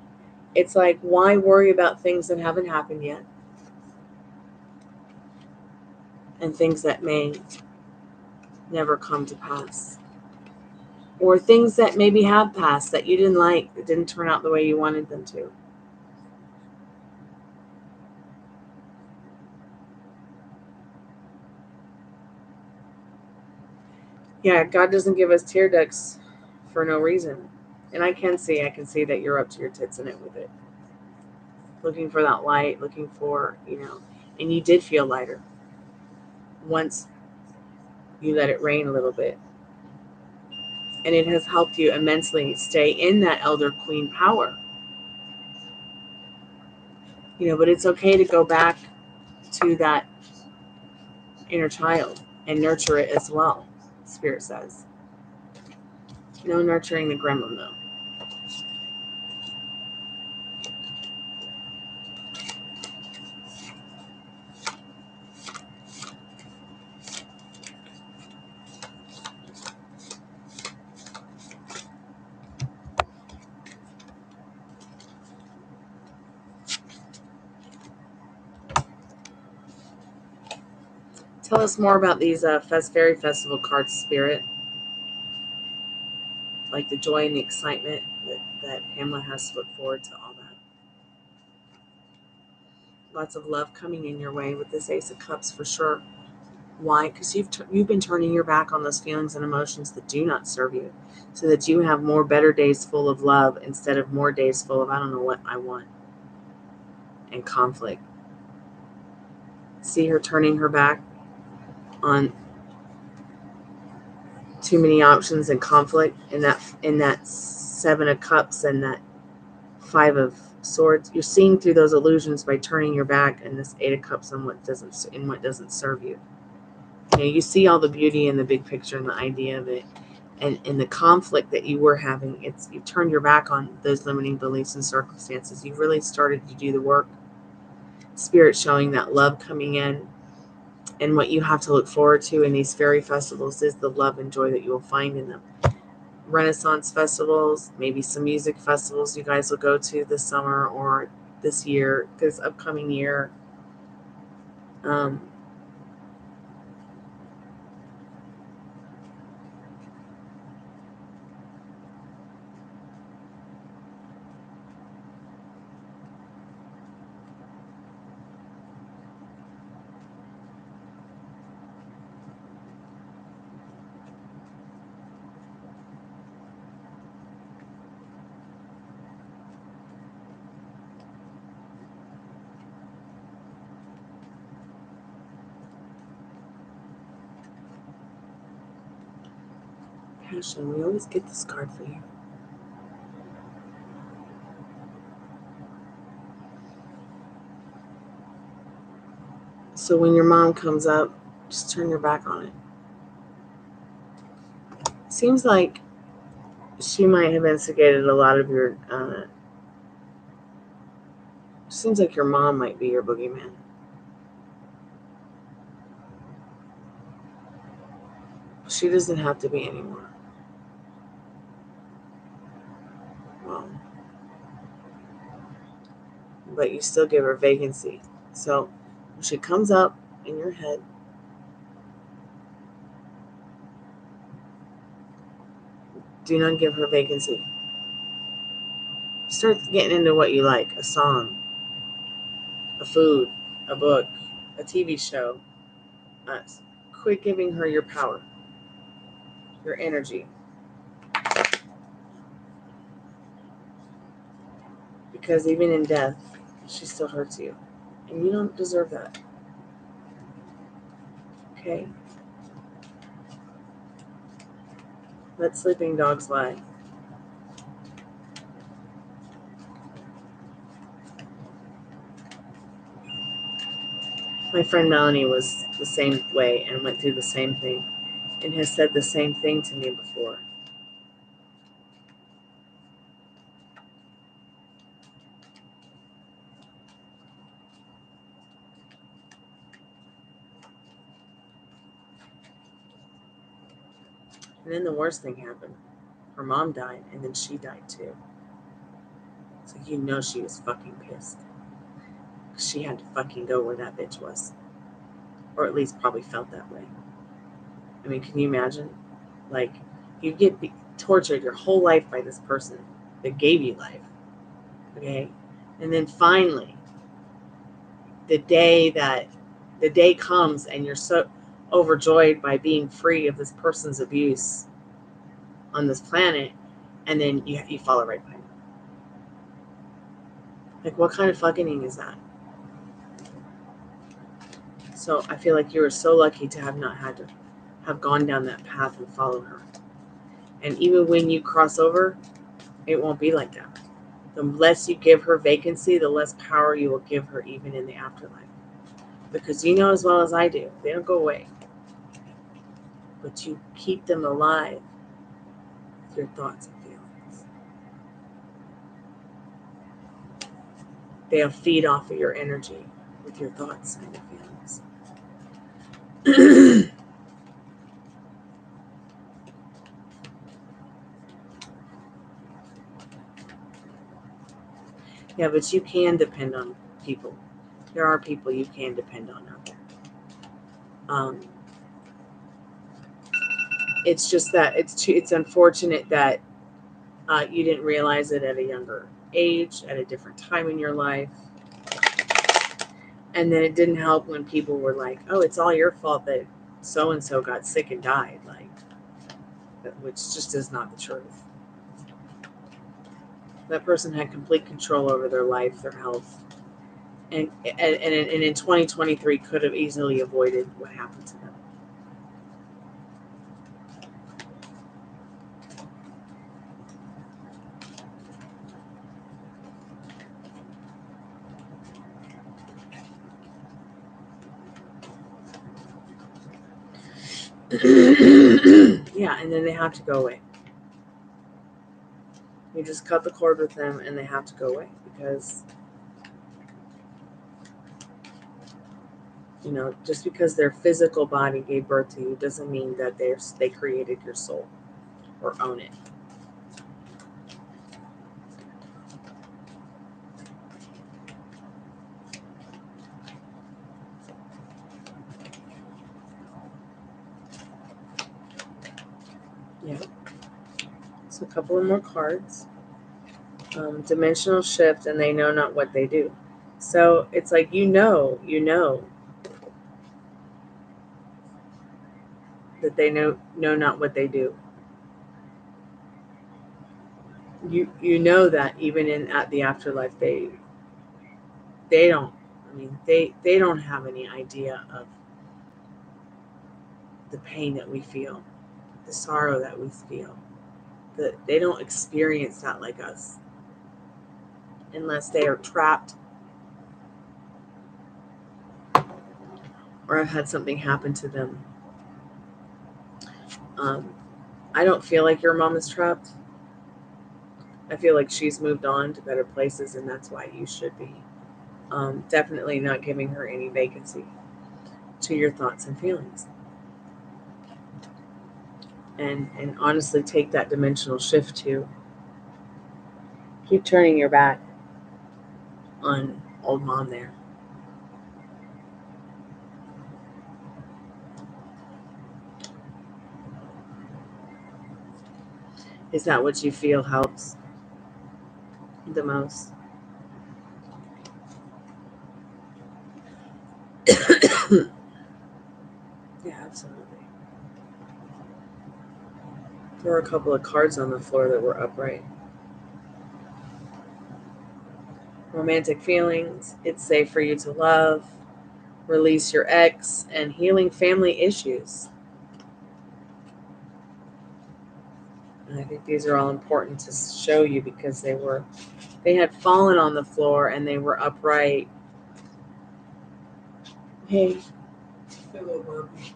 it's like, why worry about things that haven't happened yet? And things that may never come to pass. Or things that maybe have passed that you didn't like, that didn't turn out the way you wanted them to. Yeah, God doesn't give us tear ducts for no reason. And I can see that you're up to your tits in it with it. Looking for that light, looking for, you know, and you did feel lighter once you let it rain a little bit. And it has helped you immensely stay in that elder queen power. You know, but it's okay to go back to that inner child and nurture it as well, Spirit says. No nurturing the gremlin, though. Tell us more about these Fairy Festival cards, Spirit. Like the joy and the excitement that Pamela has to look forward to all that. Lots of love coming in your way with this Ace of Cups for sure. Why? Because you've been turning your back on those feelings and emotions that do not serve you, so that you have more better days full of love instead of more days full of I don't know what I want and conflict. See her turning her back on too many options and conflict in that Seven of Cups and that Five of Swords. You're seeing through those illusions by turning your back and this Eight of Cups on what doesn't serve you. You know, you see all the beauty in the big picture and the idea of it, and the conflict that you were having. You've turned your back on those limiting beliefs and circumstances. You've really started to do the work. Spirit showing that love coming in. And what you have to look forward to in these fairy festivals is the love and joy that you will find in them. Renaissance festivals, maybe some music festivals you guys will go to this summer or this year, this upcoming year. Passion, we always get this card for you. So when your mom comes up, just turn your back on it. Seems like she might have instigated a lot of your, seems like your mom might be your boogeyman. She doesn't have to be anymore. Well, but you still give her vacancy. So when she comes up in your head, do not give her vacancy. Start getting into what you like. A song, a food, a book, a TV show. Quit giving her your power, your energy. Because even in death, she still hurts you. And you don't deserve that. Okay? Let sleeping dogs lie. My friend Melanie was the same way and went through the same thing and has said the same thing to me before. And then the worst thing happened. Her mom died, and then she died too. So you know she was fucking pissed. She had to fucking go where that bitch was. Or at least probably felt that way. I mean, can you imagine? Like, you get tortured your whole life by this person that gave you life. Okay? And then finally, the day comes and you're so overjoyed by being free of this person's abuse on this planet, and then you follow right behind. Like, what kind of fucking is that? So I feel like you were so lucky to have not had to have gone down that path and follow her. And even when you cross over, it won't be like that. The less you give her vacancy, the less power you will give her even in the afterlife. Because you know as well as I do, they don't go away. But you keep them alive with your thoughts and feelings. They'll feed off of your energy with your thoughts and your feelings. Yeah, but you can depend on people. There are people you can depend on out there. It's just that it's unfortunate that you didn't realize it at a younger age, at a different time in your life. And then it didn't help when people were like, oh, it's all your fault that so-and-so got sick and died. Like, which just is not the truth. That person had complete control over their life, their health. And in 2023 could have easily avoided what happened to them. Yeah, and then they have to go away. You just cut the cord with them and they have to go away because, you know, just because their physical body gave birth to you doesn't mean that they created your soul or own it. Yeah. So a couple of more cards. Dimensional shift, and they know not what they do. So it's like, you know that they know not what they do. You know that even at the afterlife they don't. I mean, they don't have any idea of the pain that we feel, the sorrow that we feel. They don't experience that like us, unless they are trapped or have had something happen to them. I don't feel like your mom is trapped. I feel like she's moved on to better places, and that's why you should be definitely not giving her any vacancy to your thoughts and feelings. And honestly, take that dimensional shift to keep turning your back on old mom there. Is that what you feel helps? the most. Yeah, absolutely. There were a couple of cards on the floor that were upright. Romantic feelings, it's safe for you to love, release your ex, and healing family issues. And I think these are all important to show you because they had fallen on the floor and they were upright. Hey. Hello, Barbie.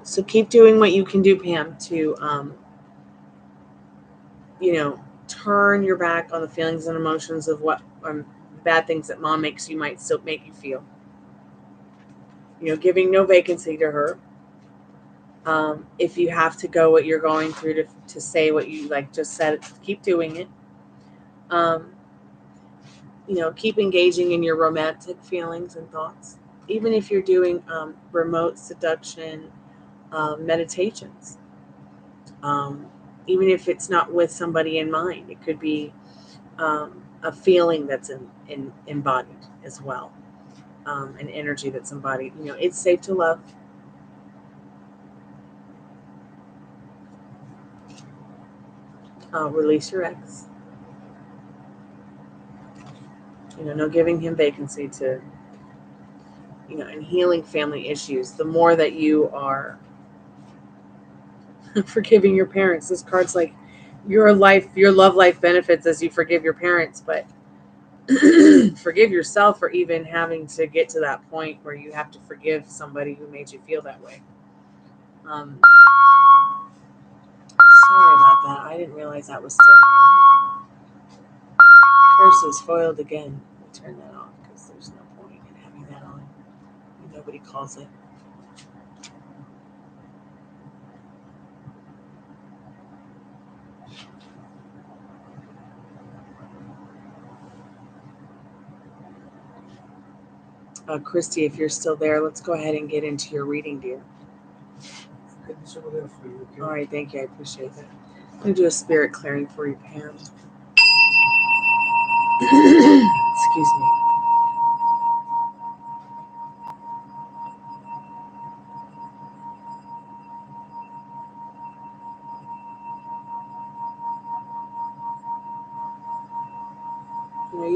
So keep doing what you can do, Pam, to turn your back on the feelings and emotions of what bad things that mom makes you might still make you feel. Giving no vacancy to her. If you have to go what you're going through to say what you just said, keep doing it. Keep engaging in your romantic feelings and thoughts. Even if you're doing remote seduction meditations. Even if it's not with somebody in mind, it could be a feeling that's embodied as well, an energy that's embodied. It's safe to love. Release your ex. No giving him vacancy to, and healing family issues. The more that you are forgiving your parents, this card's like your love life benefits as you forgive your parents, but forgive yourself for even having to get to that point where you have to forgive somebody who made you feel that way. Sorry about that. I didn't realize that was still on. Curses foiled again. Let me turn that off because there's no point in having that on. Nobody calls it. Christy, if you're still there, let's go ahead and get into your reading, dear. All right, thank you. I appreciate that. I'm going to do a spirit clearing for you, Pam. Excuse me.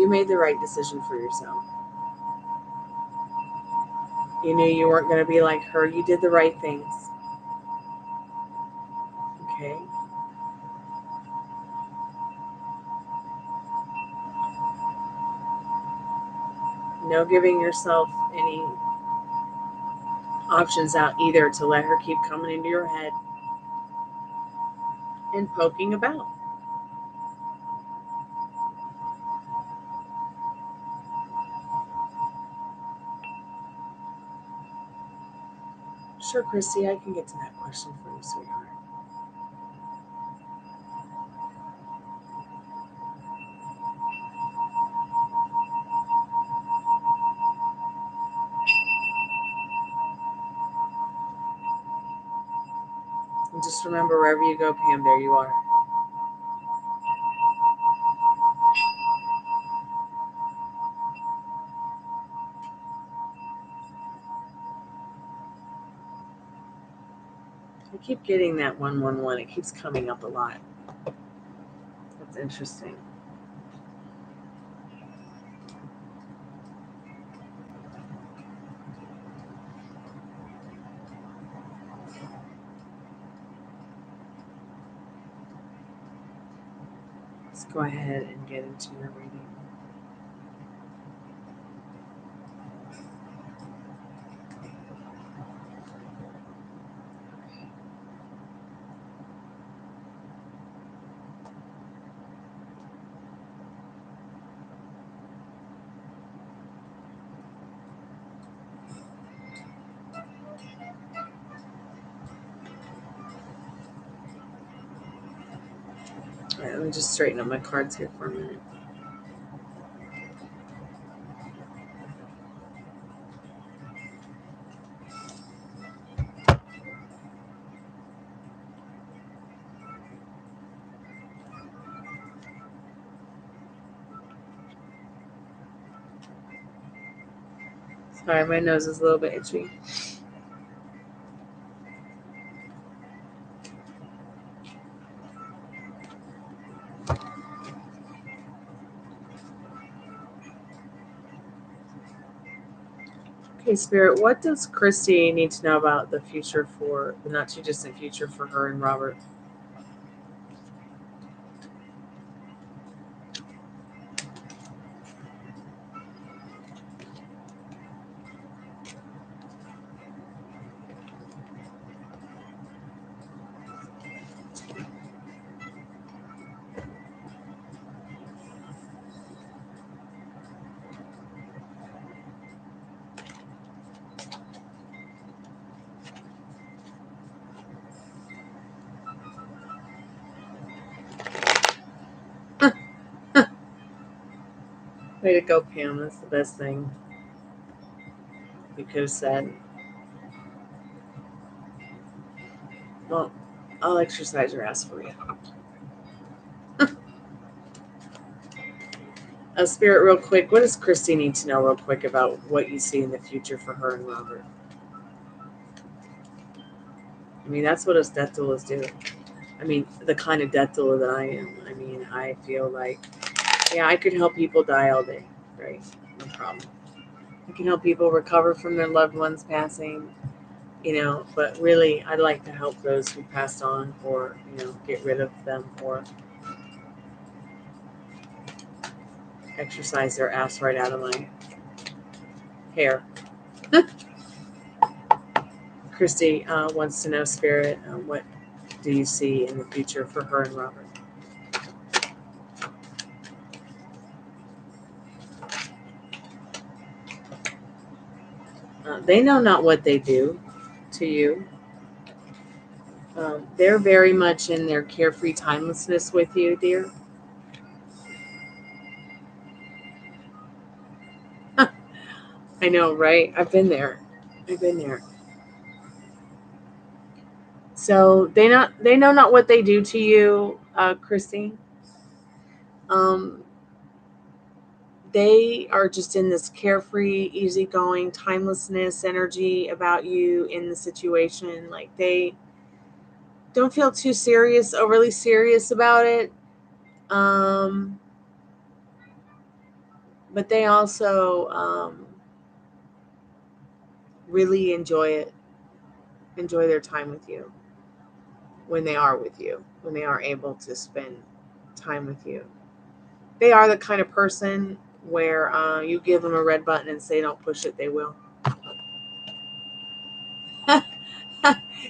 You made the right decision for yourself. You knew you weren't going to be like her. You did the right things. Okay? No giving yourself any options out either to let her keep coming into your head and poking about. Sure, Christy, I can get to that question for you, sweetheart. And just remember, wherever you go, Pam, there you are. I keep getting that 111. It keeps coming up a lot. That's interesting. Let's go ahead and get into your reading. All right, let me just straighten up my cards here for a minute. Sorry, my nose is a little bit itchy. Okay, Spirit, what does Christy need to know about the future for the not too distant future for her and Robert? Way to go, Pam. That's the best thing you could have said. Well, I'll exercise your ass for you. Spirit, real quick, what does Christy need to know real quick about what you see in the future for her and Robert? I mean, that's what us death doulas do. I mean, the kind of death doula that I am. I mean, I feel like, yeah, I could help people die all day, right? No problem. I can help people recover from their loved ones passing, but really, I'd like to help those who passed on or, get rid of them or exercise their ass right out of my hair. Christy wants to know, Spirit, what do you see in the future for her and Robert? They know not what they do to you. They're very much in their carefree timelessness with you, dear. I know, right? I've been there. So they know not what they do to you, Christy. They are just in this carefree, easygoing, timelessness energy about you in the situation. Like they don't feel too serious, overly serious about it. But they also really enjoy their time with you when they are with you, when they are able to spend time with you. They are the kind of person where you give them a red button and say don't push it, they will.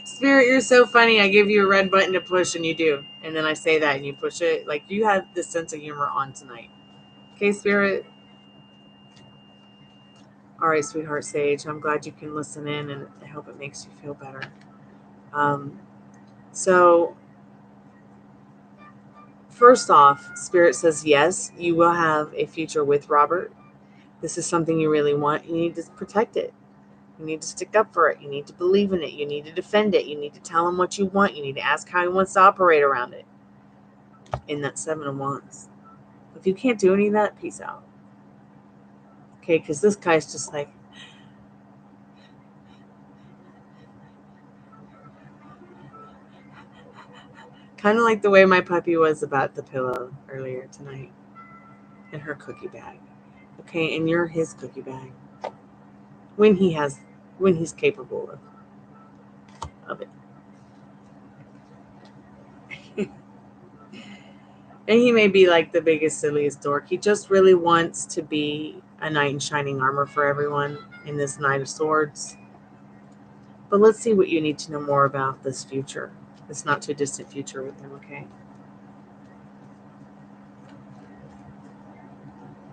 Spirit, you're so funny. I give you a red button to push and you do. And then I say that and you push it. Like you have this sense of humor on tonight. Okay, Spirit? All right, sweetheart Sage. I'm glad you can listen in and I hope it makes you feel better. So first off, Spirit says, yes, you will have a future with Robert. This is something you really want. You need to protect it. You need to stick up for it. You need to believe in it. You need to defend it. You need to tell him what you want. You need to ask how he wants to operate around it. In that 7 of Wands. If you can't do any of that, peace out. Okay, because this guy's just like, kind of like the way my puppy was about the pillow earlier tonight. In her cookie bag. Okay, and you're his cookie bag. When he's capable of it. And he may be like the biggest, silliest dork. He just really wants to be a knight in shining armor for everyone in this Knight of Swords. But let's see what you need to know more about this future. This not too distant future with him, okay?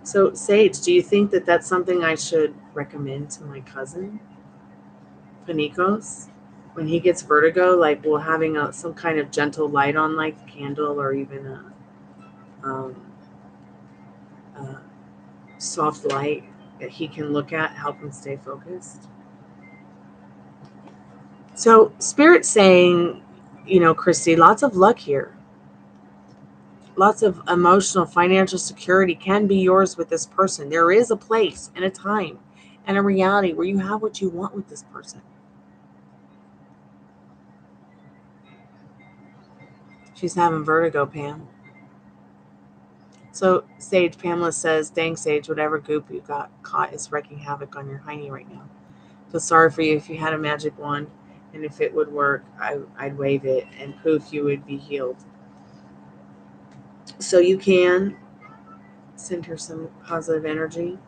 So, Sage, do you think that that's something I should recommend to my cousin, Panicos? When he gets vertigo, like, will having some kind of gentle light on, like a candle or even a soft light that he can look at, help him stay focused? So, Spirit's saying, Christy, lots of luck here. Lots of emotional, financial security can be yours with this person. There is a place and a time and a reality where you have what you want with this person. She's having vertigo, Pam. So Sage, Pamela says, dang Sage, whatever goop you got caught is wreaking havoc on your hiney right now. Feel sorry for you. If you had a magic wand and if it would work, I'd wave it and poof, you would be healed. So you can send her some positive energy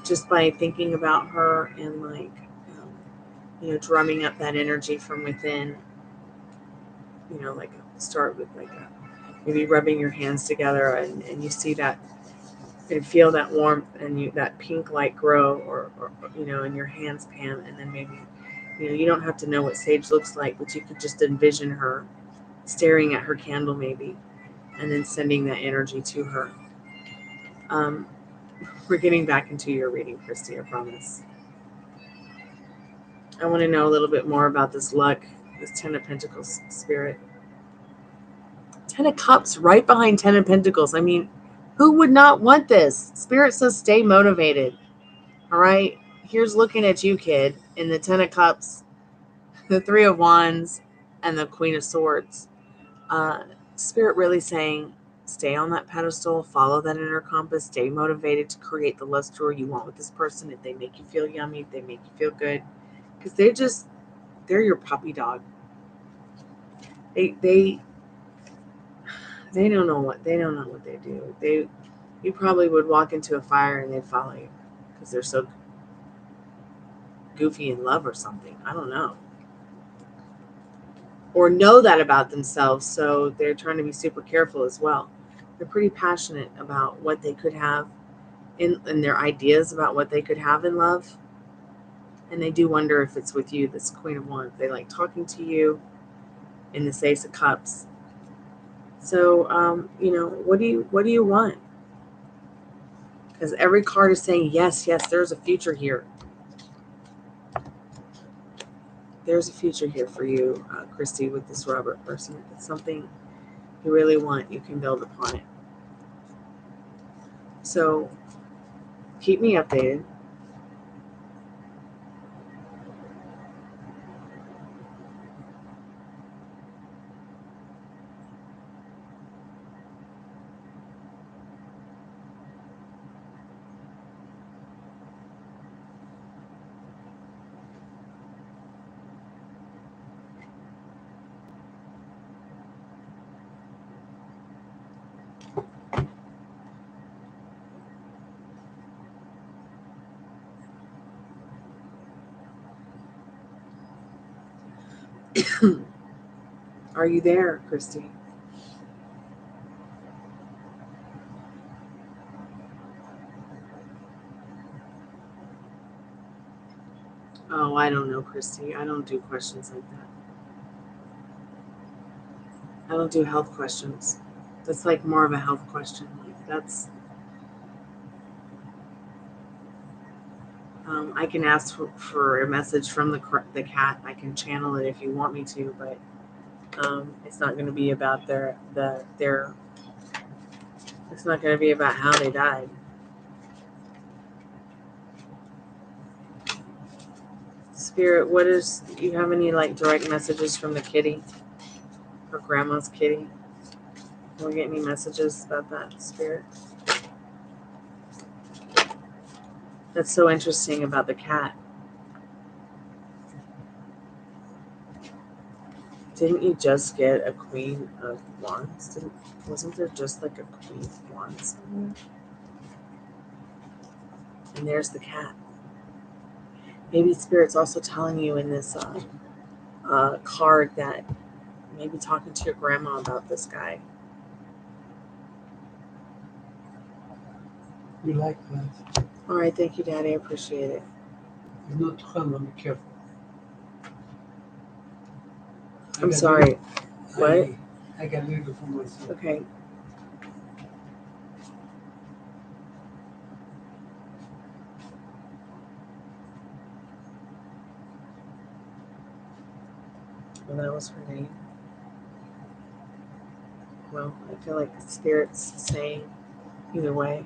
just by thinking about her and drumming up that energy from within. Like start with maybe rubbing your hands together and you see that and feel that warmth and that pink light grow or in your hands, Pam, and then maybe you don't have to know what Sage looks like, but you could just envision her staring at her candle maybe and then sending that energy to her. We're getting back into your reading, Christy, I promise. I want to know a little bit more about this luck, this 10 of Pentacles spirit. 10 of Cups right behind 10 of Pentacles. I mean, who would not want this? Spirit says stay motivated. All right. Here's looking at you, kid, in the 10 of Cups, the 3 of Wands, and the Queen of Swords. Spirit really saying stay on that pedestal, follow that inner compass, stay motivated to create the love story you want with this person. If they make you feel yummy, if they make you feel good, because they're your puppy dog. They don't know what they do. You probably would walk into a fire and they'd follow you because they're so goofy in love or something. I don't know. Or know that about themselves, so they're trying to be super careful as well. They're pretty passionate about what they could have in their ideas about what they could have in love. And they do wonder if it's with you, this Queen of Wands. They like talking to you in this Ace of Cups. So, what do you want? Because every card is saying, yes, there's a future here. There's a future here for you, Christy, with this Robert person. If it's something you really want, you can build upon it. So keep me updated. Are you there, Christy? Oh, I don't know, Christy. I don't do questions like that. I don't do health questions. That's like more of a health question. Like that's. I can ask for a message from the cat. I can channel it if you want me to, but it's not going to be about their. It's not going to be about how they died. Spirit, do you have any like direct messages from the kitty? Or grandma's kitty? Can we get any messages about that, Spirit? That's so interesting about the cat. Didn't you just get a Queen of Wands? Wasn't there just like a Queen of Wands somewhere? And there's the cat. Maybe Spirit's also telling you in this card that maybe talking to your grandma about this guy. You like that? All right, thank you, Daddy. I appreciate it. It's not fun, be careful. I'm sorry. What? I can read it for myself. Okay. Well, that was her name. Well, I feel like the Spirit's saying either way.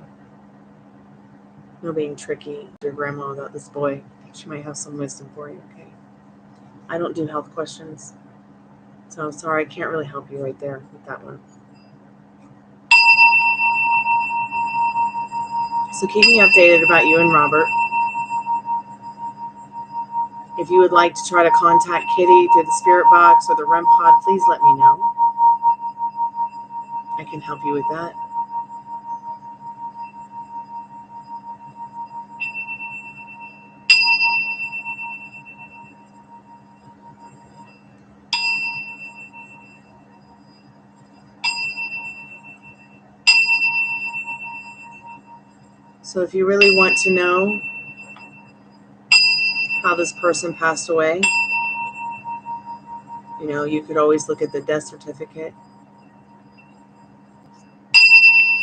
No being tricky. Your grandma about this boy. She might have some wisdom for you, okay? I don't do health questions. So I'm sorry, I can't really help you right there with that one. So keep me updated about you and Robert. If you would like to try to contact Kitty through the spirit box or the REM pod, please let me know. I can help you with that. So if you really want to know how this person passed away, you know, you could always look at the death certificate.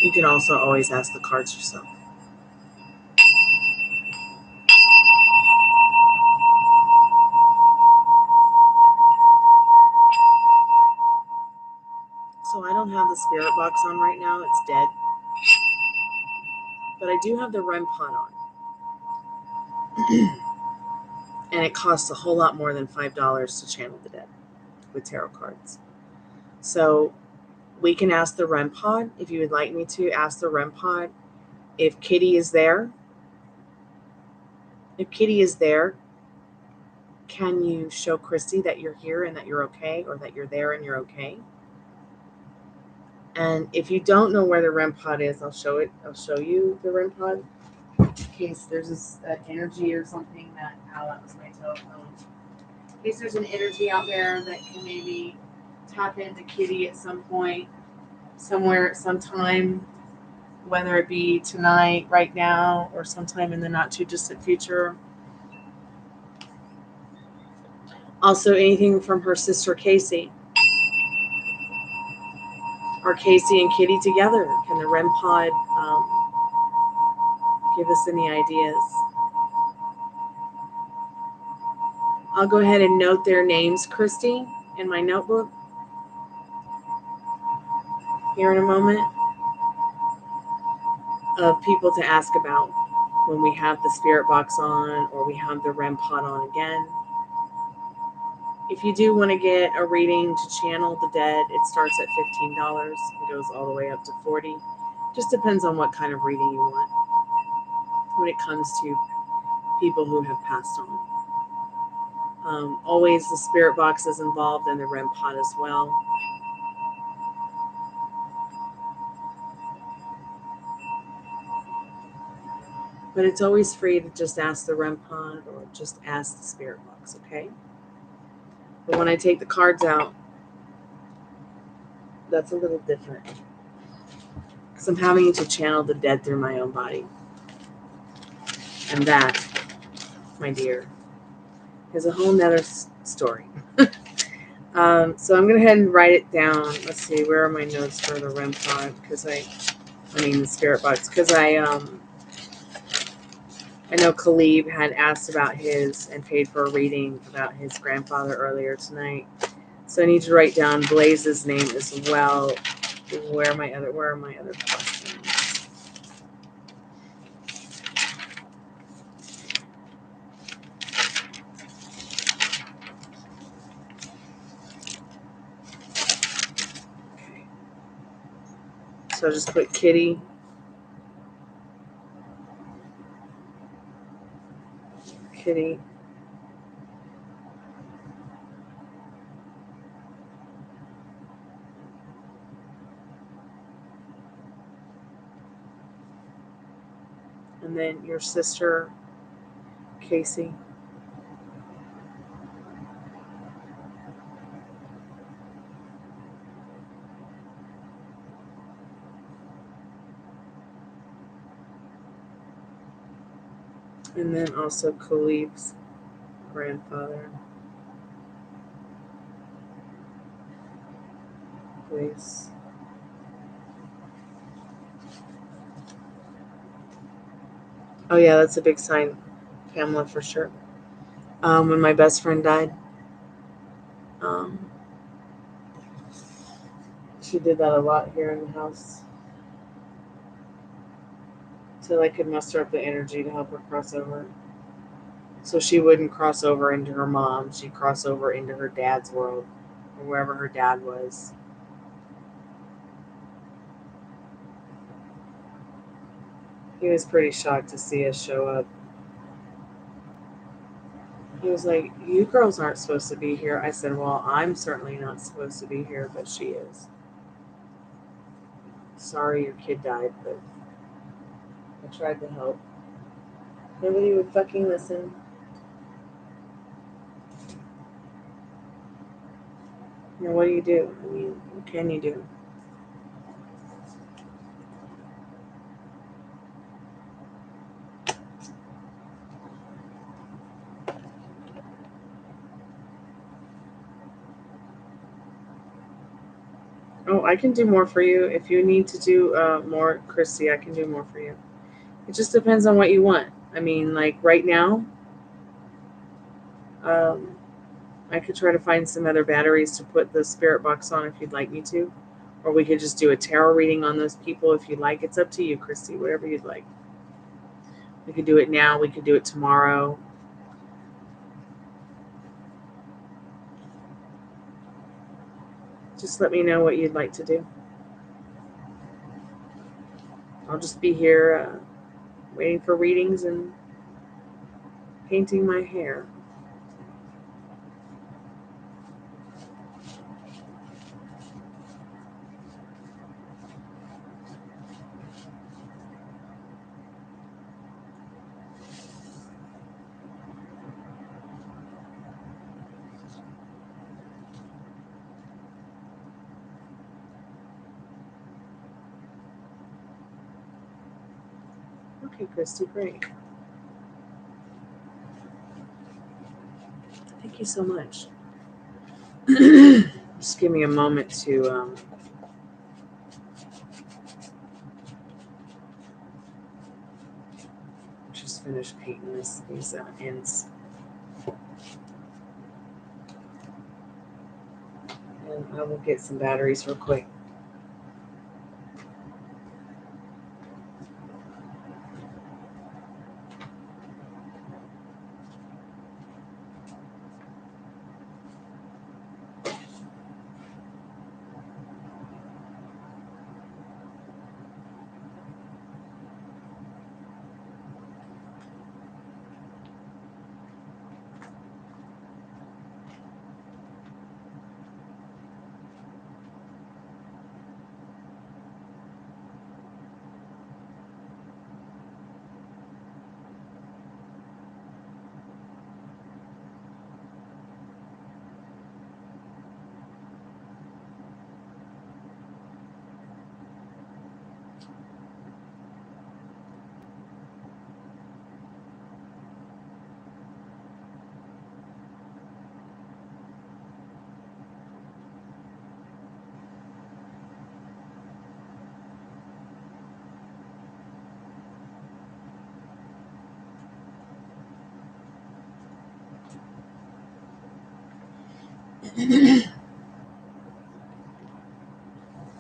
You can also always ask the cards yourself. So I don't have the spirit box on right now. It's dead. But I do have the REM pod on. And it costs a whole lot more than $5 to channel the dead with tarot cards. So we can ask the REM pod. If you would like me to, ask the REM pod if Kitty is there. If Kitty is there, can you show Christy that you're here and that you're okay, or that you're there and you're okay? And if you don't know where the REM pod is, I'll show it. I'll show you the REM pod in case there's this energy or something that. Oh, that was my telephone. In case there's an energy out there that can maybe tap into Kitty at some point, somewhere, at some time, whether it be tonight, right now, or sometime in the not too distant future. Also, anything from her sister Casey, or Casey and Kitty together. Can the REM pod give us any ideas? I'll go ahead and note their names, Christy, in my notebook here in a moment, of people to ask about when we have the spirit box on or we have the REM pod on again. If you do want to get a reading to channel the dead, it starts at $15. It goes all the way up to $40. Just depends on what kind of reading you want when it comes to people who have passed on. Always the spirit box is involved and the REM pod as well. But it's always free to just ask the REM pod or just ask the spirit box, okay? But when I take the cards out, that's a little different. Because I'm having to channel the dead through my own body. And that, my dear, is a whole nother story. So I'm going to go ahead and write it down. Let's see, where are my notes for the REM pod? Because the spirit box. Because I know Khalib had asked about his and paid for a reading about his grandfather earlier tonight. So I need to write down Blaze's name as well. Where are my other questions? Okay. So I'll just put Kitty. Kitty. And then your sister, Casey. And then also Khalib's grandfather. Please. Oh yeah, that's a big sign, Pamela, for sure. When my best friend died, she did that a lot here in the house. till I could muster up the energy to help her cross over. So she wouldn't cross over into her mom. She'd cross over into her dad's world, or wherever her dad was. He was pretty shocked to see us show up. He was like, "You girls aren't supposed to be here." I said, "Well, I'm certainly not supposed to be here, but she is. Sorry your kid died, but I tried to help." Nobody would fucking listen. You know, what do you do? I mean, what can you do? Oh, I can do more for you. If you need to do more, Christy, I can do more for you. It just depends on what you want. I mean, like right now, I could try to find some other batteries to put the spirit box on if you'd like me to. Or we could just do a tarot reading on those people if you'd like. It's up to you, Christy, whatever you'd like. We could do it now. We could do it tomorrow. Just let me know what you'd like to do. I'll just be here waiting for readings and painting my hair. Okay, Christy, great. Thank you so much. Just give me a moment to just finish painting these ends. And I will get some batteries real quick.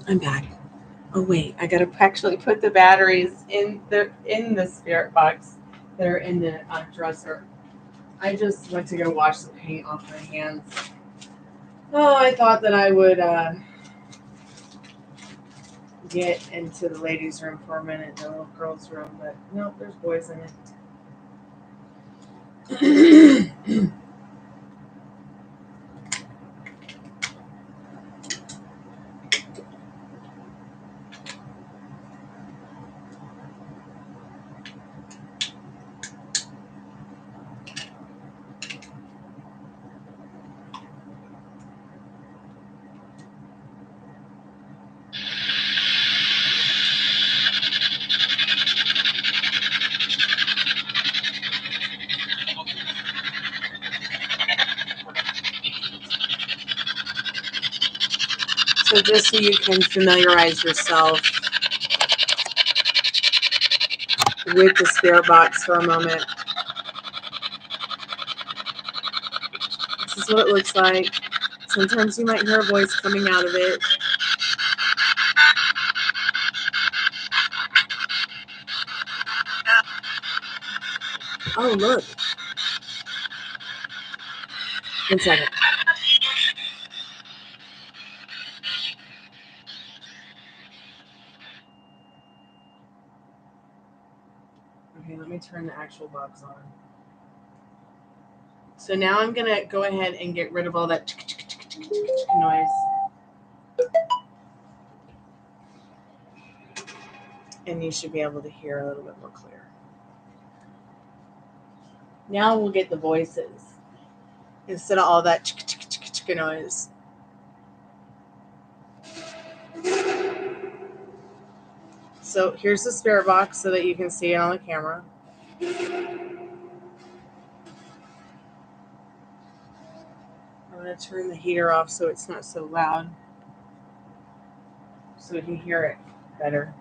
I'm back. Oh wait, I gotta actually put the batteries in the spirit box that are in the dresser. I just went to go wash the paint off my hands. Oh, I thought that I would get into the ladies' room for a minute, the little girls' room, but no, there's boys in it. So just so you can familiarize yourself with the spirit box for a moment. This is what it looks like. Sometimes you might hear a voice coming out of it. Oh, look. 1 second. Okay, let me turn the actual box on. So now I'm going to go ahead and get rid of all that noise. And you should be able to hear a little bit more clear. Now we'll get the voices instead of all that noise. So here's the spirit box so that you can see it on the camera. I'm going to turn the heater off so it's not so loud, so we can hear it better.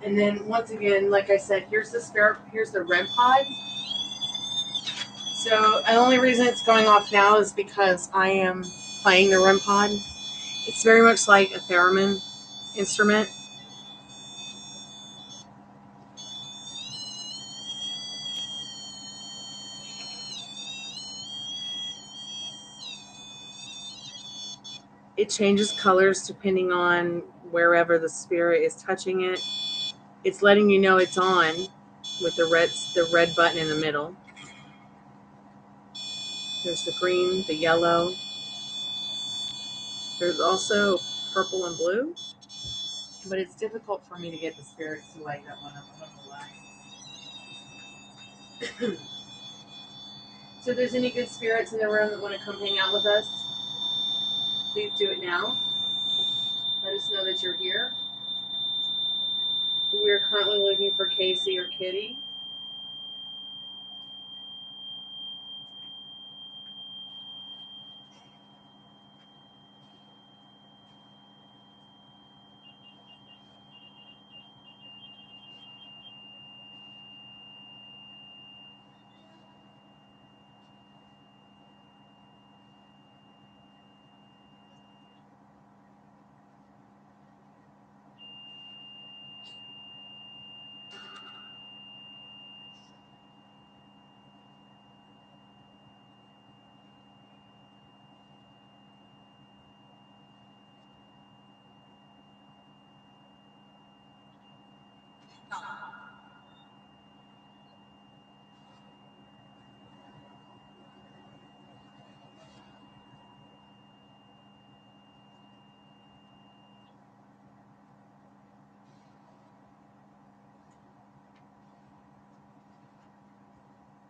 And then once again, like I said, here's the REMPOD. So the only reason it's going off now is because I am playing the REMPOD. It's very much like a theremin instrument. It changes colors depending on wherever the spirit is touching it. It's letting you know it's on with the red button in the middle. There's the green, the yellow. There's also purple and blue. But it's difficult for me to get the spirits to light that one up. I don't know why. So if there's any good spirits in the room that want to come hang out with us, please do it now. Let us know that you're here. We are currently looking for Casey or Kitty.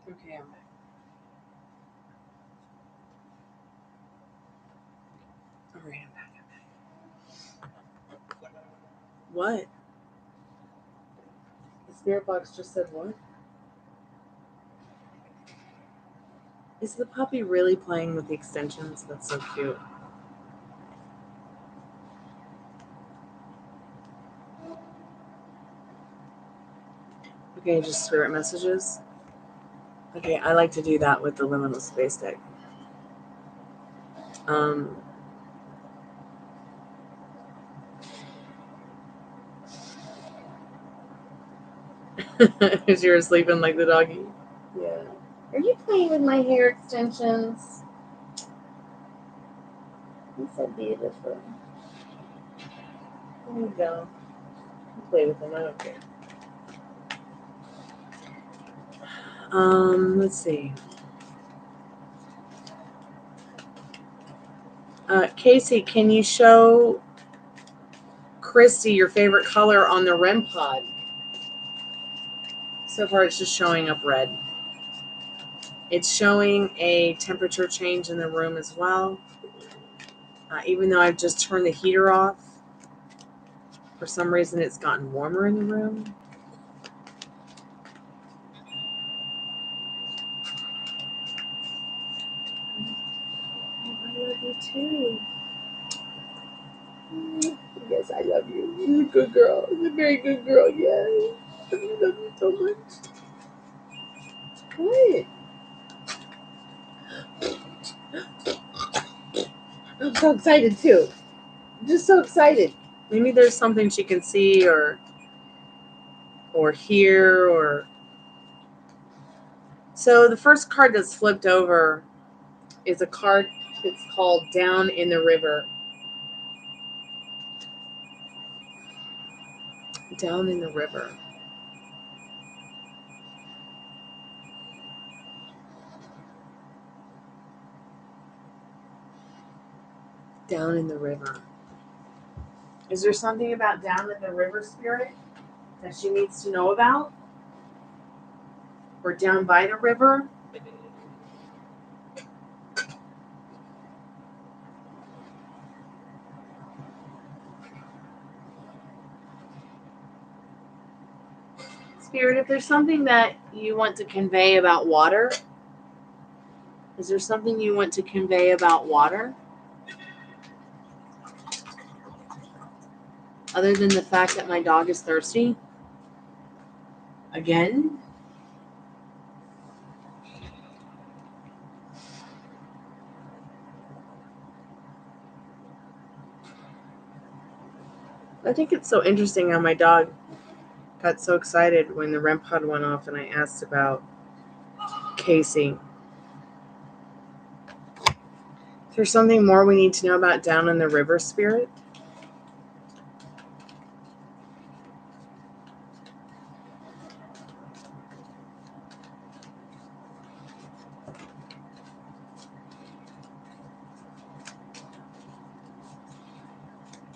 Okay, I'm back. All right, I'm back. What? The spirit box just said what? Is the puppy really playing with the extensions? That's so cute. Okay, just spirit messages. Okay, I like to do that with the liminal space deck. As you're sleeping like the doggy. Yeah. Are you playing with my hair extensions? You're so beautiful. There you go. You play with them, I don't care. Let's see. Casey, can you show Christy your favorite color on the REMPOD? So far it's just showing up red. It's showing a temperature change in the room as well. Even though I've just turned the heater off, for some reason it's gotten warmer in the room. I love you too. Yes, I love you. You're a good girl. You're a very good girl, yeah. I love you so much. What? I'm so excited too. I'm just so excited. Maybe there's something she can see or hear or... So the first card that's flipped over is a card that's called Down in the River. Down in the river. Down in the river. Is there something about down in the river, Spirit, that she needs to know about? Or down by the river? Spirit, if there's something that you want to convey about water, is there something you want to convey about water? Other than the fact that my dog is thirsty? Again? I think it's so interesting how my dog got so excited when the REM pod went off and I asked about Casey. Is there something more we need to know about down in the river, Spirit?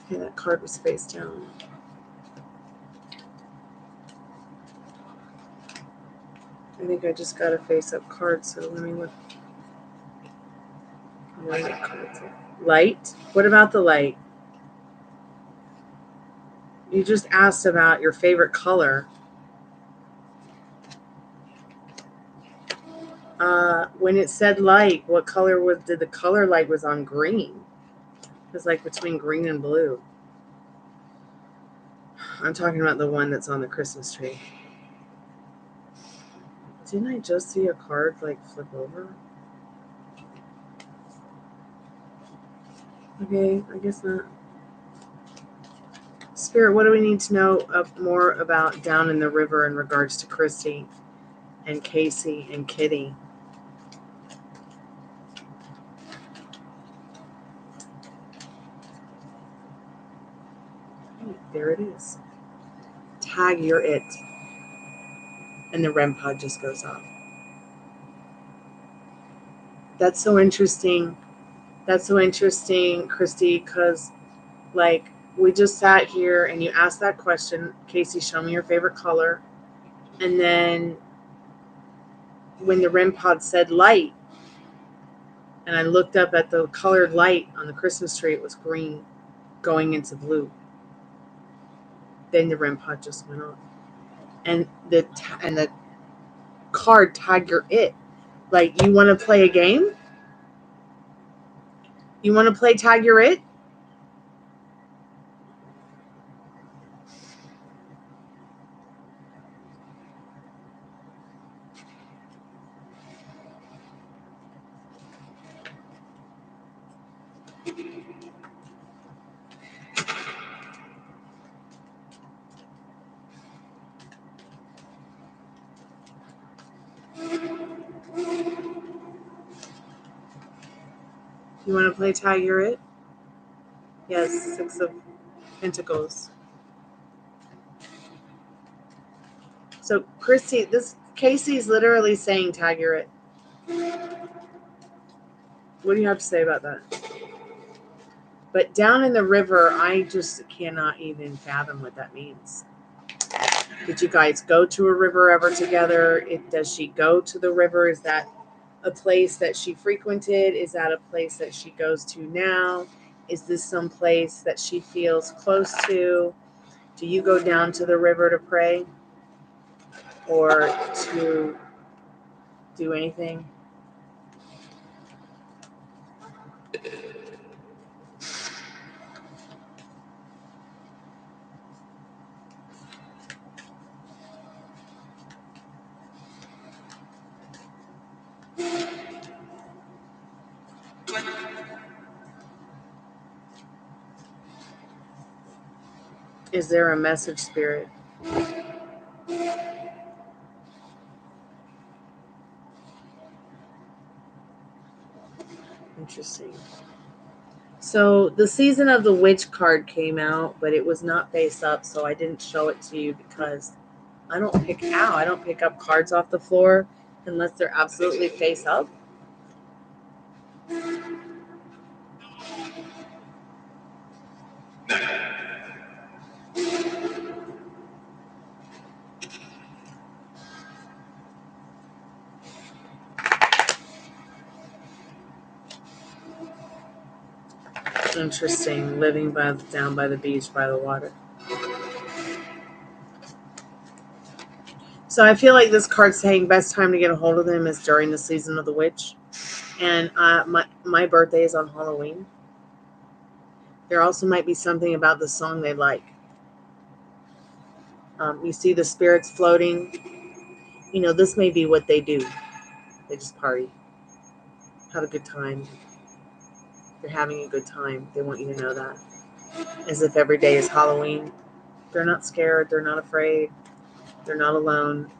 Okay, that card was face down. I think I just got a face-up card, so let me look. Light? What about the light? You just asked about your favorite color. When it said light, what color did the color light was on? Green. It was like between green and blue. I'm talking about the one that's on the Christmas tree. Didn't I just see a card like flip over? Okay, I guess not. Spirit, what do we need to know more about down in the river in regards to Christy and Casey and Kitty? Hey, there it is. Tag your it. And the REM pod just goes off. That's so interesting. That's so interesting, Christy, because like we just sat here and you asked that question, Casey, show me your favorite color. And then when the REM pod said light, and I looked up at the colored light on the Christmas tree, it was green going into blue. Then the REM pod just went off. And the card tag your it. Like, you want to play a game? You want to play tag your it? You want to play tag your it? Yes, 6 of Pentacles. So Christy, Casey's literally saying tag your it. What do you have to say about that? But down in the river, I just cannot even fathom what that means. Did you guys go to a river ever together? Does she go to the river? Is that a place that she frequented? Is that a place that she goes to now? Is this some place that she feels close to? Do you go down to the river to pray or to do anything? Is there a message, Spirit? Interesting. So the Season of the Witch card came out, but it was not face up, so I didn't show it to you because I don't pick up cards off the floor unless they're absolutely face up. Interesting. Living down by the beach, by the water. So I feel like this card's saying best time to get a hold of them is during the Season of the Witch. And my birthday is on Halloween. There also might be something about the song they like. You see the spirits floating. You know, this may be what they do. They just party. Have a good time. They're having a good time. They want you to know that. As if every day is Halloween. They're not scared. They're not afraid. They're not alone.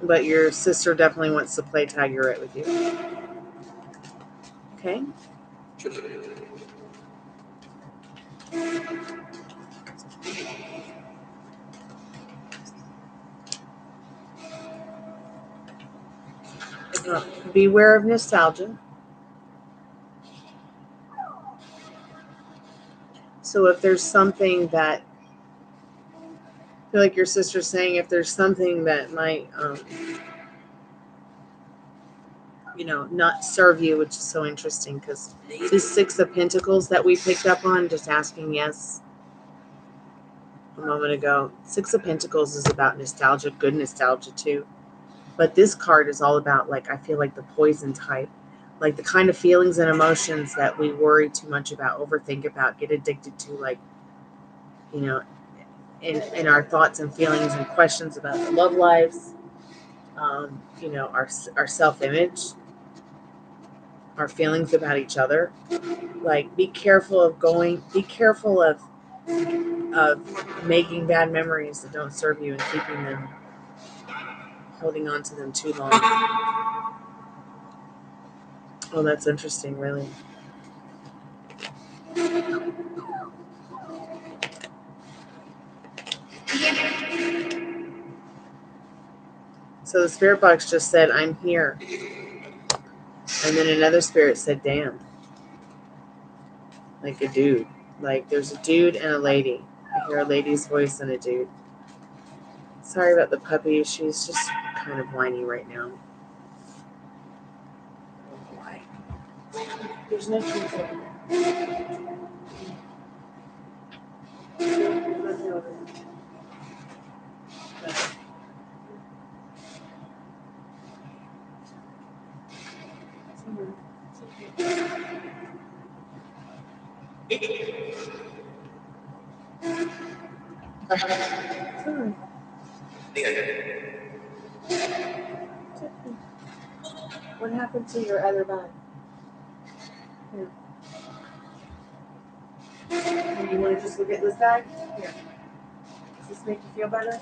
But your sister definitely wants to play tag-your-it with you. Okay? Beware of nostalgia. So if there's something that, I feel like your sister's saying, if there's something that might, not serve you, which is so interesting because this Six of Pentacles that we picked up on, just asking yes a moment ago. Six of Pentacles is about nostalgia, good nostalgia too. But this card is all about, like, I feel like the poison type, like the kind of feelings and emotions that we worry too much about, overthink about, get addicted to, like, in our thoughts and feelings and questions about our love lives, our self-image, our feelings about each other. Like, be careful of making bad memories that don't serve you and keeping them, holding on to them too long. Oh, that's interesting, really. So the spirit box just said, I'm here. And then another spirit said, damn. Like a dude. Like there's a dude and a lady. I hear a lady's voice and a dude. Sorry about the puppy. She's just kind of whiny right now. Why? There's no truth over there. What happened to your other bag? Here. You want to just look at this bag? Here. Does this make you feel better?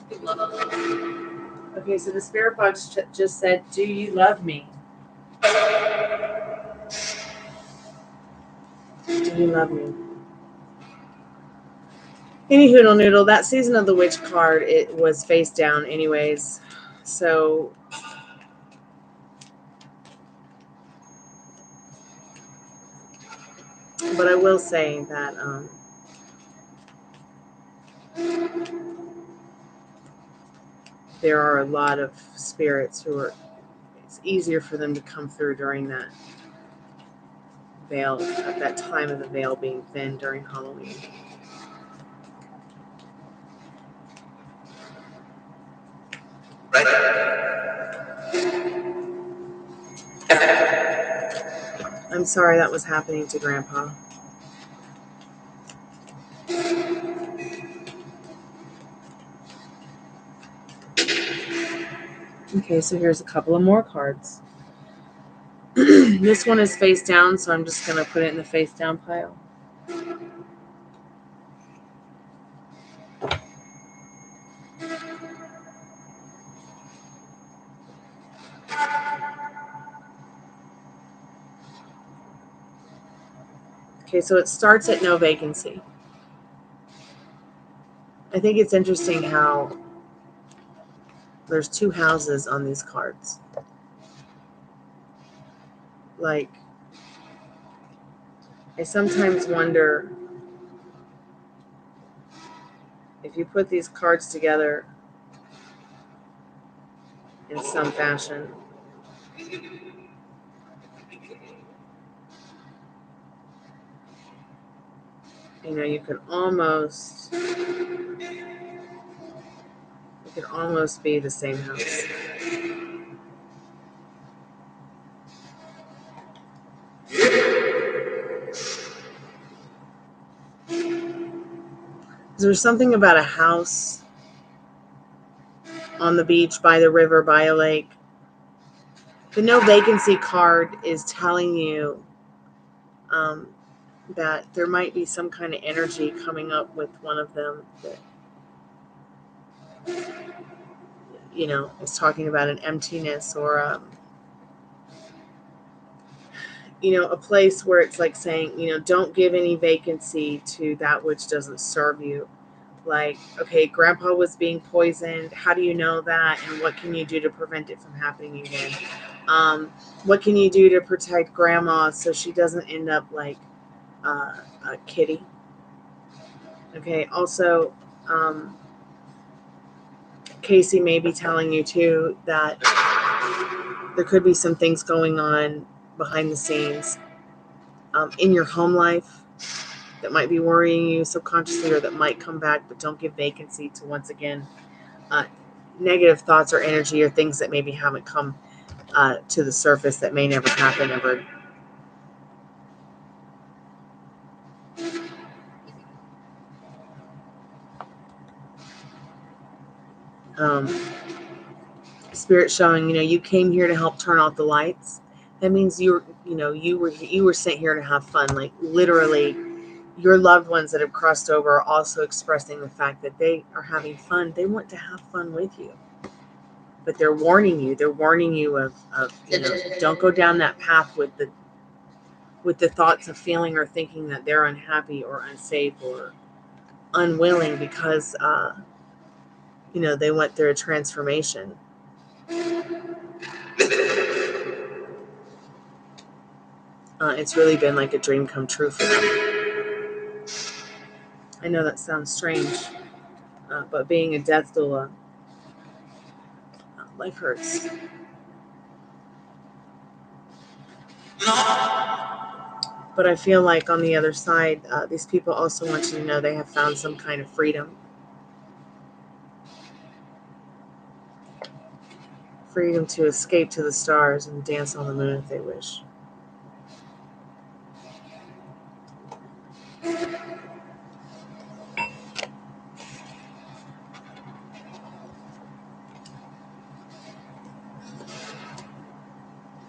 Okay, so the spirit box just said, do you love me? Do you love me? Any hoodle noodle, that Season of the Witch card, it was face down anyways. So but I will say that there are a lot of spirits who are, it's easier for them to come through during that veil, at that time of the veil being thin during Halloween. I'm sorry that was happening to Grandpa. Okay, so here's a couple of more cards. This one is face down, so I'm just going to put it in the face down pile. Okay, so it starts at no vacancy. I think it's interesting how there's 2 houses on these cards. Like, I sometimes wonder if you put these cards together in some fashion, you know, you could almost be the same house. There's something about a house on the beach, by the river, by a lake. The no vacancy card is telling you that there might be some kind of energy coming up with one of them that, you know, is talking about an emptiness or, you know, a place where it's like saying, you know, don't give any vacancy to that which doesn't serve you. Like, okay, grandpa was being poisoned. How do you know that? And what can you do to prevent it from happening again? What can you do to protect grandma so she doesn't end up like a kitty? Okay, also, Casey may be telling you too that there could be some things going on behind the scenes in your home life that might be worrying you subconsciously or that might come back, but don't give vacancy to, once again, negative thoughts or energy or things that maybe haven't come to the surface that may never happen ever. Spirit showing, you know, you came here to help turn off the lights. That means you were sent here to have fun. Like, literally, your loved ones that have crossed over are also expressing the fact that they are having fun. They want to have fun with you, but they're warning you. They're warning you of you know, don't go down that path with the thoughts of feeling or thinking that they're unhappy or unsafe or unwilling because you know, they went through a transformation. It's really been like a dream come true for them. I know that sounds strange, but being a death doula, life hurts. But I feel like on the other side, these people also want you to know they have found some kind of freedom. Freedom to escape to the stars and dance on the moon if they wish.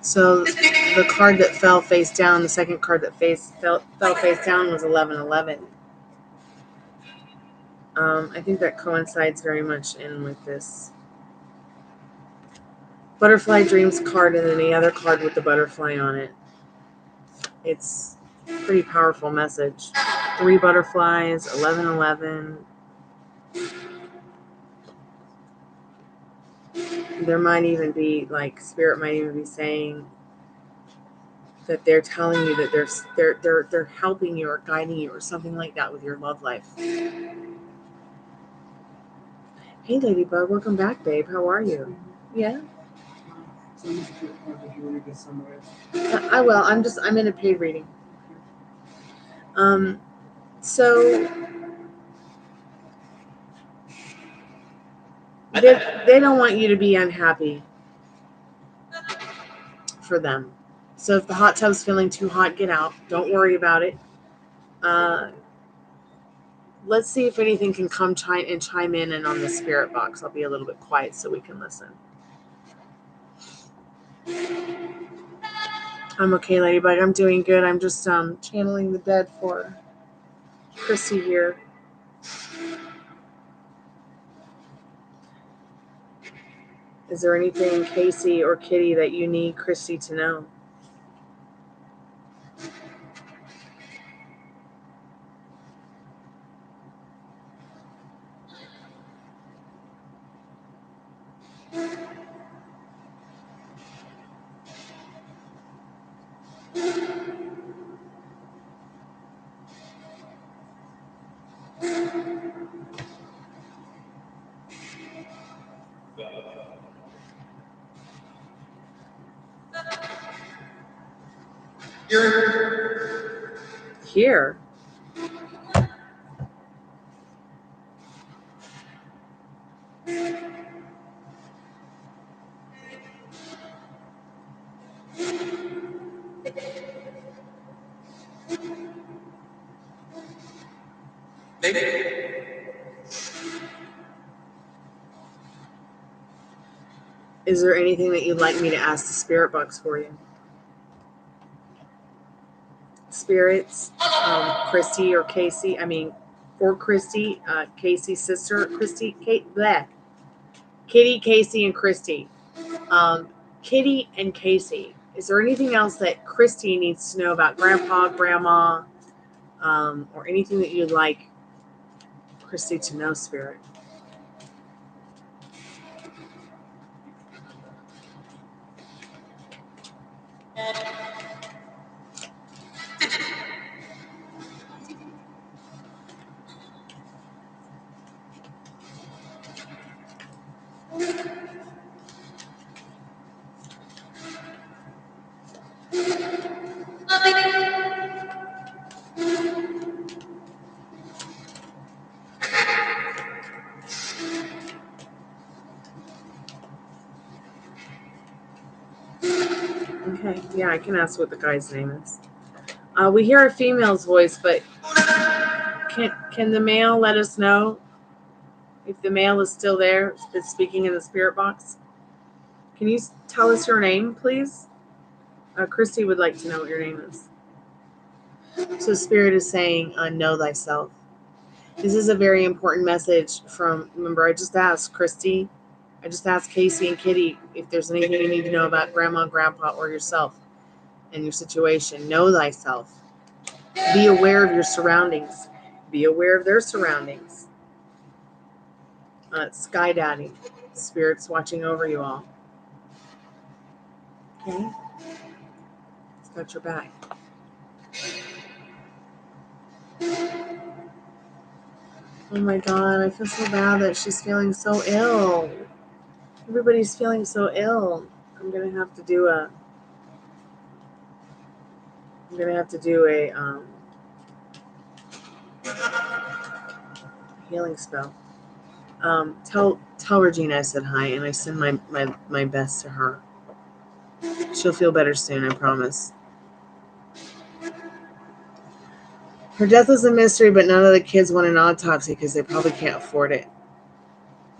So the card that fell face down, the second card that fell face down was 1111. I think that coincides very much in with this Butterfly Dreams card and then the other card with the butterfly on it. It's a pretty powerful message. 3 butterflies, 1111. There might even be, like, Spirit might even be saying that they're telling you that they're helping you or guiding you or something like that with your love life. Hey, Ladybug, welcome back, babe. How are you? Yeah? I will. I'm in a paid reading. So they don't want you to be unhappy for them. So if the hot tub's feeling too hot, get out. Don't worry about it. Let's see if anything can come chime in and on the spirit box. I'll be a little bit quiet so we can listen. I'm okay, Ladybug. I'm doing good. I'm just channeling the dead for Chrissy here. Is there anything, Casey or Kitty, that you need Chrissy to know? Here. Is there anything that you'd like me to ask the spirit box for you? Spirits, Christy or Casey. I mean, for Christy, Casey's sister, Christy, Kitty, Casey, and Christy. Kitty and Casey. Is there anything else that Christy needs to know about Grandpa, Grandma, or anything that you'd like Christy to know, Spirit? Okay, yeah, I can ask what the guy's name is. We hear a female's voice, but can the male let us know if the male is still there that's speaking in the spirit box? Can you tell us your name, please? Christy would like to know what your name is. So Spirit is saying, know thyself. This is a very important message from, remember, I just asked Christy, I just asked Casey and Kitty if there's anything you need to know about Grandma, Grandpa, or yourself and your situation. Know thyself. Be aware of your surroundings. Be aware of their surroundings. Sky Daddy. Spirit's watching over you all. Okay? It's got your back. Oh my God, I feel so bad that she's feeling so ill. Everybody's feeling so ill. I'm gonna have to do a healing spell. Tell Regina I said hi, and I send my best to her. She'll feel better soon, I promise. Her death was a mystery, but none of the kids want an autopsy because they probably can't afford it.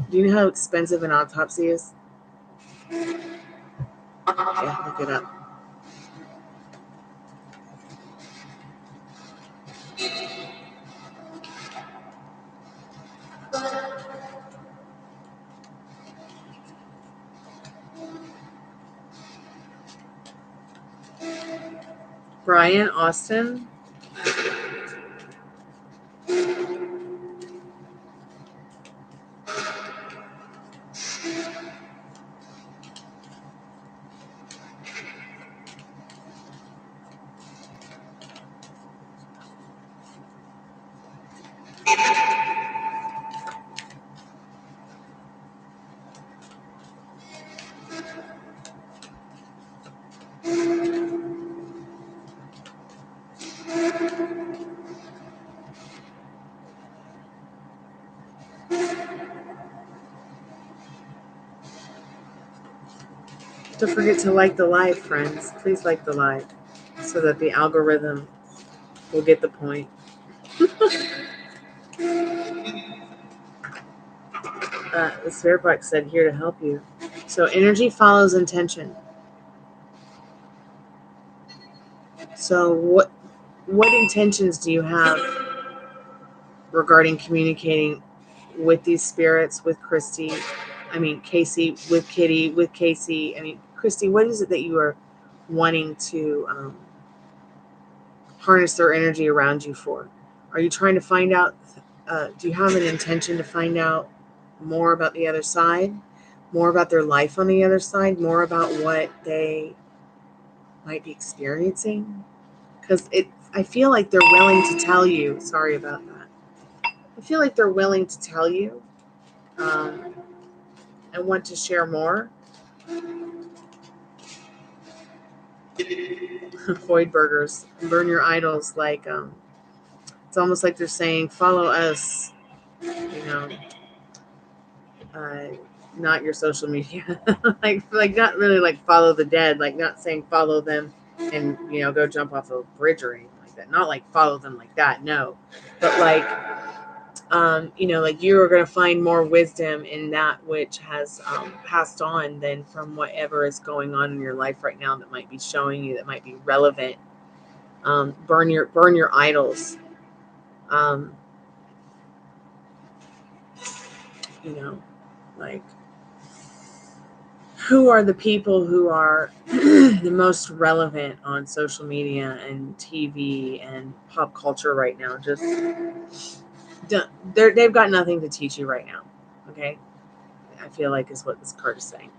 Do you know how expensive an autopsy is? Yeah, look it up. Brian Austin. Don't forget to like the live, friends. Please like the live so that the algorithm will get the point. The Spirit Box said here to help you. So energy follows intention. So what intentions do you have regarding communicating with these spirits, with Christy? I mean, Casey, with Kitty, with Casey. I mean, Christy, what is it that you are wanting to harness their energy around you for? Are you trying to find out, do you have an intention to find out more about the other side, more about their life on the other side, more about what they might be experiencing? Because I feel like they're willing to tell you. Sorry about that. I feel like they're willing to tell you and want to share more. Void burgers, burn your idols. Like it's almost like they're saying, "Follow us," you know, not your social media. like not really like follow the dead. Like not saying follow them and go jump off a bridge or anything like that. Not like follow them like that. No, but like. Like you are going to find more wisdom in that which has passed on than from whatever is going on in your life right now that might be showing you, that might be relevant. Burn your idols. Like who are the people who are the most relevant on social media and TV and pop culture right now? Just they've got nothing to teach you right now. Okay, I feel like is what this card is saying.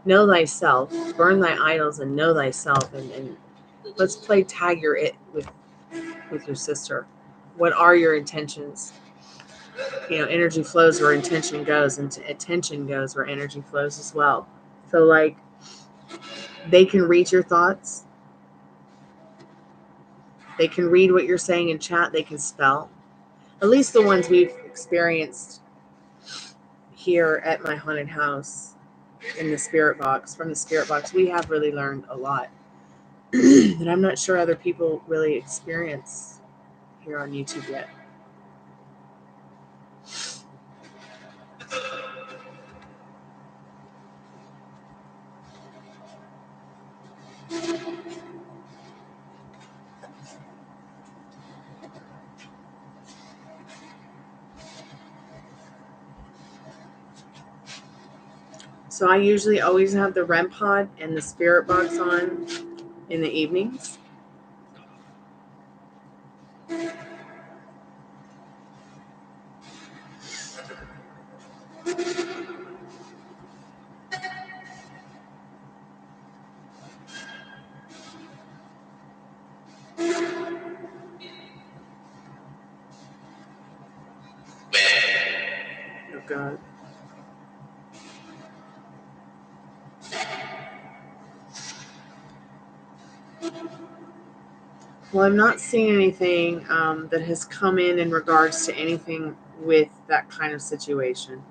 Know thyself, burn thy idols, and know thyself. And let's play tag your it with your sister. What are your intentions? Energy flows where intention goes, and attention goes where energy flows as well. So, like, they can read your thoughts. They can read what you're saying in chat. They can spell. At least the ones we've experienced here at my haunted house in the spirit box, from the spirit box, we have really learned a lot that I'm not sure other people really experience here on YouTube yet. So I usually always have the REM pod and the spirit box on in the evenings. Oh God. Well, I'm not seeing anything that has come in regards to anything with that kind of situation.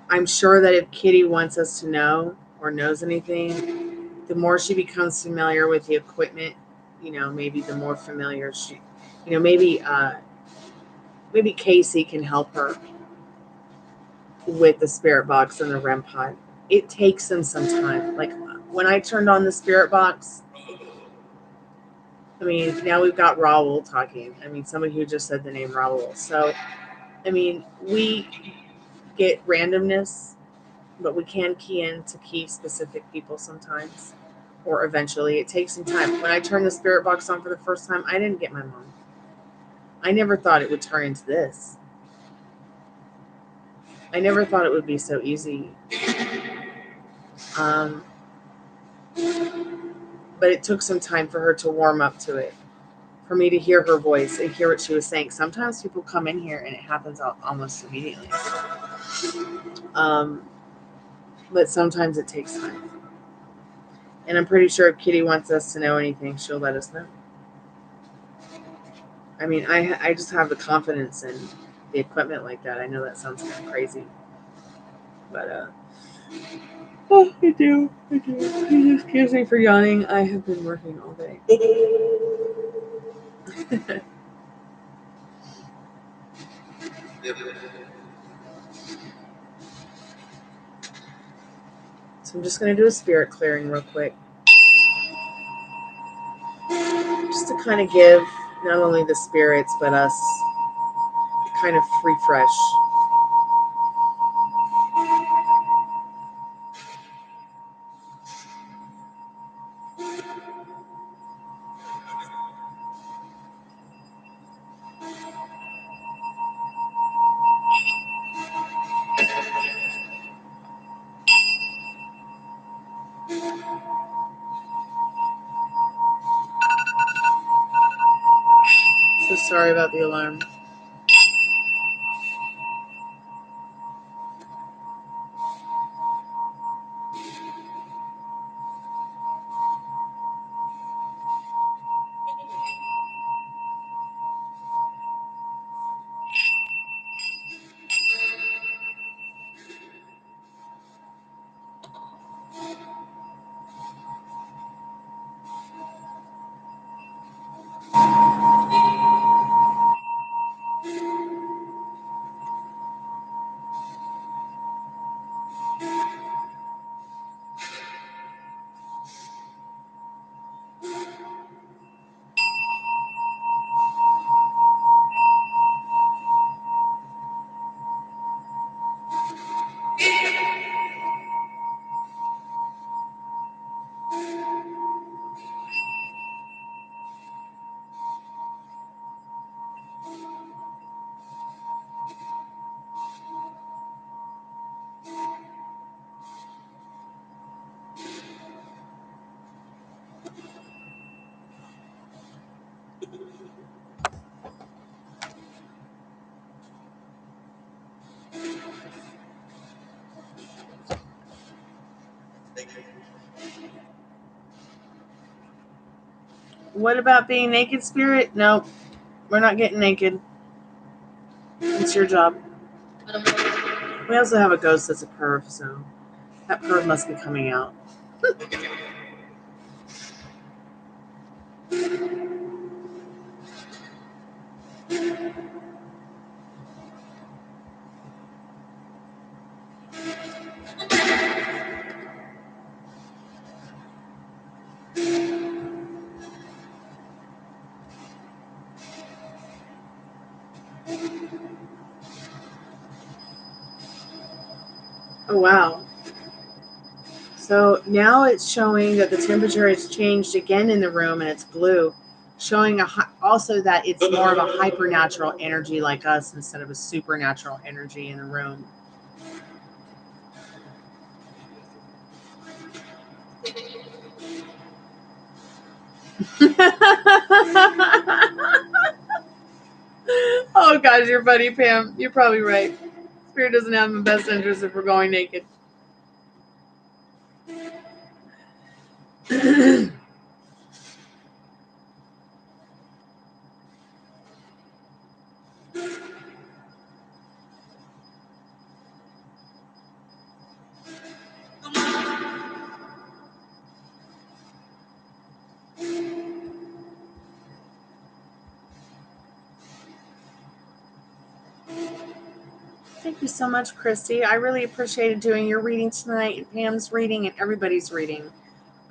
I'm sure that if Kitty wants us to know or knows anything, the more she becomes familiar with the equipment, maybe the more familiar she, maybe Casey can help her with the spirit box and the REM pod. It takes them some time. Like when I turned on the spirit box, I mean, now we've got Raul talking. I mean, somebody who just said the name Raul. So, I mean, we get randomness, but we can key in to key specific people sometimes, or eventually. It takes some time. When I turned the spirit box on for the first time, I didn't get my mom. I never thought it would turn into this. I never thought it would be so easy. But it took some time for her to warm up to it, for me to hear her voice and hear what she was saying. Sometimes people come in here and it happens almost immediately. But sometimes it takes time. And I'm pretty sure if Kitty wants us to know anything, she'll let us know. I mean, I just have the confidence in the equipment like that. I know that sounds kind of crazy. But, oh, I do. Please excuse me for yawning. I have been working all day. So I'm just going to do a spirit clearing real quick. just to kind of give not only the spirits but us kind of refresh. So sorry about the alarm. What about being naked, spirit? No, we're not getting naked. It's your job. We also have a ghost that's a perv, so that perv must be coming out. Oh, wow. So now it's showing that the temperature has changed again in the room and it's blue, showing also that it's more of a hypernatural energy like us instead of a supernatural energy in the room. Oh, gosh, you're funny, Pam. You're probably right. Spirit doesn't have the best interest if we're going naked. Thank you so much, Christy. I really appreciated doing your reading tonight and Pam's reading and everybody's reading.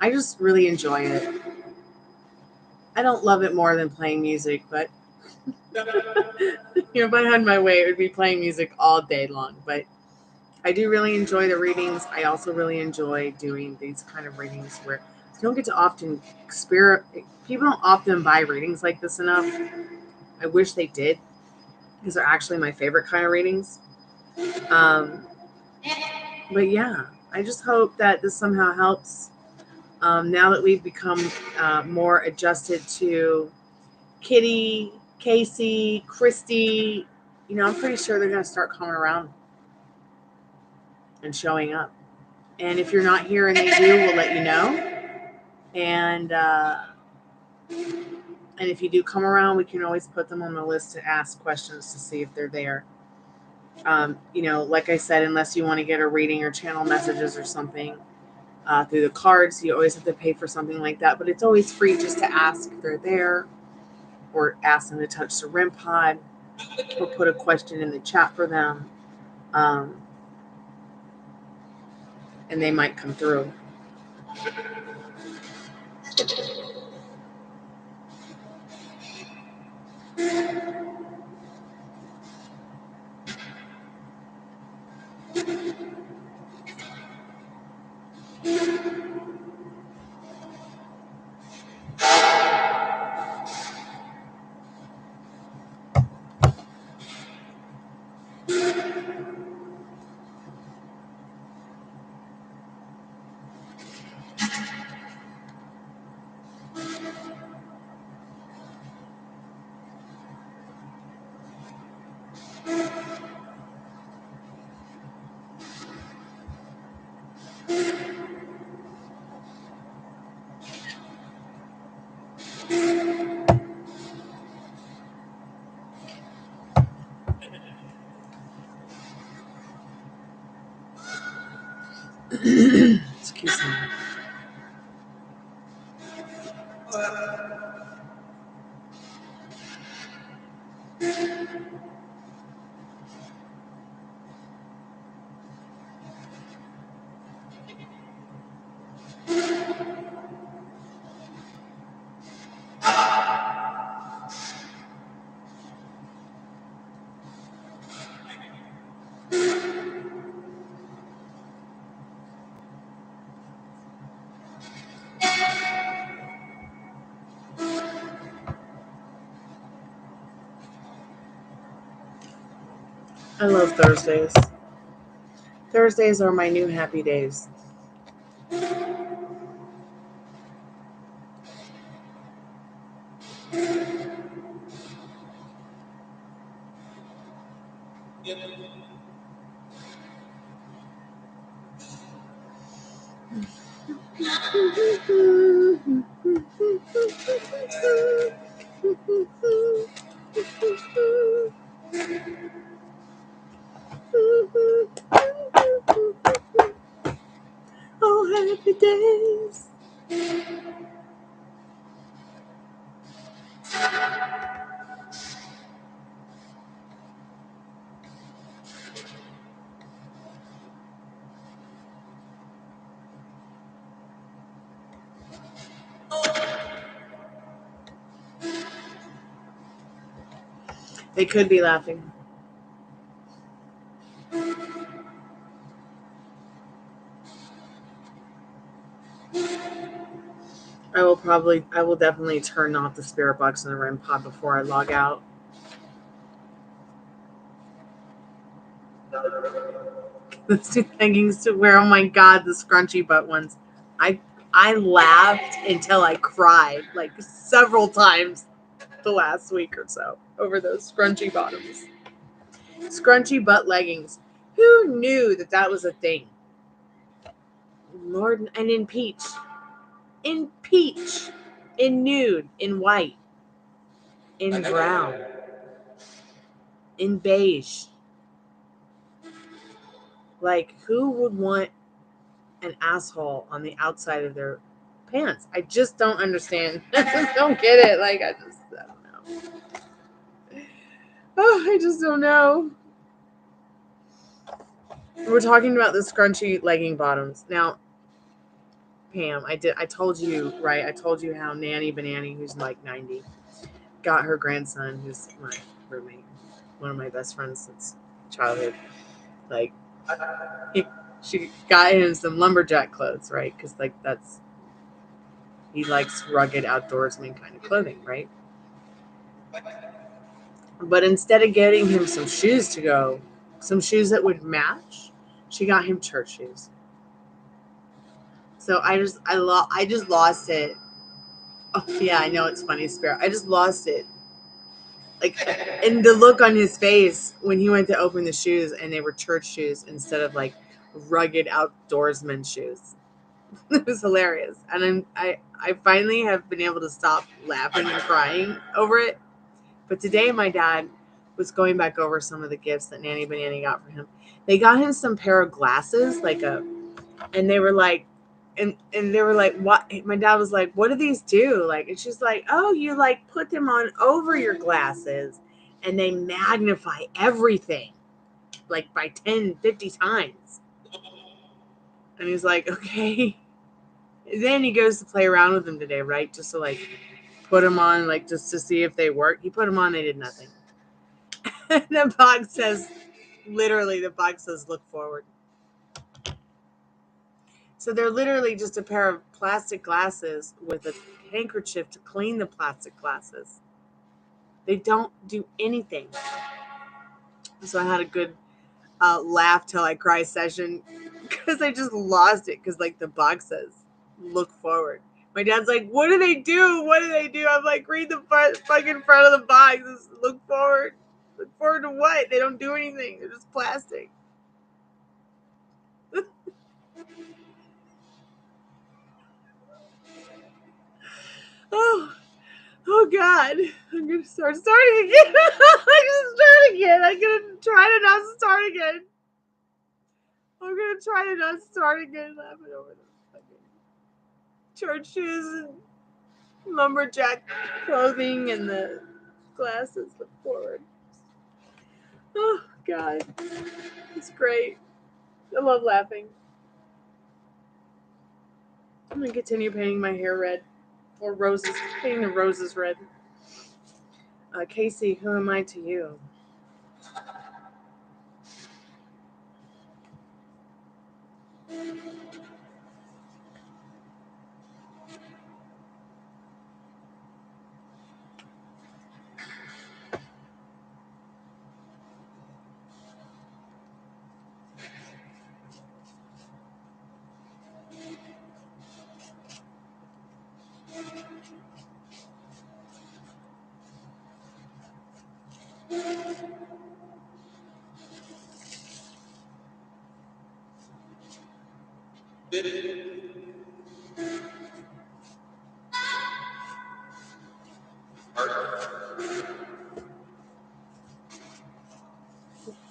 I just really enjoy it. I don't love it more than playing music, but if I had my way, it would be playing music all day long. But I do really enjoy the readings. I also really enjoy doing these kind of readings where you don't get to often people don't often buy readings like this enough. I wish they did, because they're actually my favorite kind of readings. But yeah, I just hope that this somehow helps. Now that we've become more adjusted to Kitty, Casey, Christy, I'm pretty sure they're going to start coming around and showing up. And if you're not here and they do, we'll let you know. And if you do come around, we can always put them on the list to ask questions to see if they're there. Like I said, unless you want to get a reading or channel messages or something through the cards, you always have to pay for something like that. But it's always free just to ask if they're there, or ask them to touch the REM pod, or put a question in the chat for them. And they might come through. Excuse me. I love Thursdays. Thursdays are my new happy days. Oh, happy days. They could be laughing. I will definitely turn off the spirit box and the REM pod before I log out. The two leggings to wear. Oh my god, the scrunchy butt ones. I laughed until I cried like several times the last week or so over those scrunchy bottoms. Scrunchy butt leggings. Who knew that that was a thing? Lord, and in peach. In peach. In nude. In white. In brown. In beige. Like, who would want an asshole on the outside of their pants? I just don't understand. I just don't get it. Like, I don't know. Oh, I just don't know. We're talking about the scrunchy legging bottoms. Now, Pam, I told you, right? I told you how Nanny Banani, who's like 90, got her grandson, who's my roommate, one of my best friends since childhood. Like, she got him some lumberjack clothes, right? Because like he likes rugged outdoorsman kind of clothing, right? But instead of getting him some shoes to go, some shoes that would match, she got him church shoes. So I just lost it. Oh yeah, I know it's funny, Spirit. I just lost it. Like, and the look on his face when he went to open the shoes and they were church shoes instead of like rugged outdoorsman shoes. It was hilarious. And I finally have been able to stop laughing and crying over it. But today my dad was going back over some of the gifts that Nanny Banani got for him. They got him some pair of glasses, and they were like, and they were like, what? My dad was like, what do these do? Like, and she's like, oh, you like put them on over your glasses and they magnify everything like by 10, 50 times. And he's like, okay. And then he goes to play around with them today, right? Just to like put them on, like just to see if they work. He put them on, they did nothing. The box says, literally, the box says, look forward. So they're literally just a pair of plastic glasses with a handkerchief to clean the plastic glasses. They don't do anything. So I had a good laugh till I cry session because I just lost it because like the box says, look forward. My dad's like, what do they do? What do they do? I'm like, read the fucking front of the box. It's, look forward. Look forward to what? They don't do anything. They're just plastic. God. I'm going to start starting again. I'm going to start again. I'm going to try to not start again. I'm going to try to not start again laughing over the fucking church shoes and lumberjack clothing and the glasses look forward. Oh, God. It's great. I love laughing. I'm going to continue painting my hair red. Or roses. Painting the roses red. Casey, who am I to you?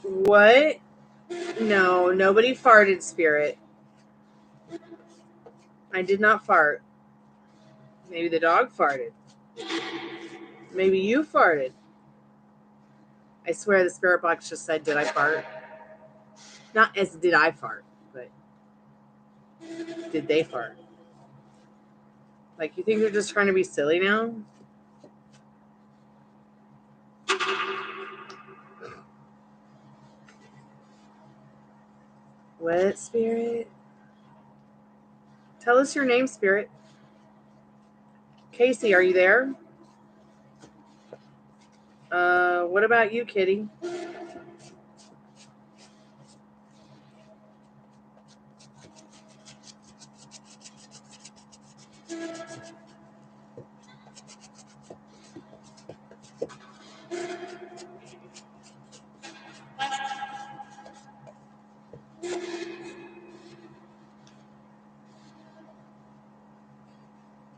What? No, nobody farted, Spirit. I did not fart. Maybe the dog farted. Maybe you farted. I swear the spirit box just said, did I fart? Not as did I fart, but did they fart? Like, you think they're just trying to be silly now? What, Spirit? Tell us your name, Spirit. Casey, are you there? What about you, Kitty?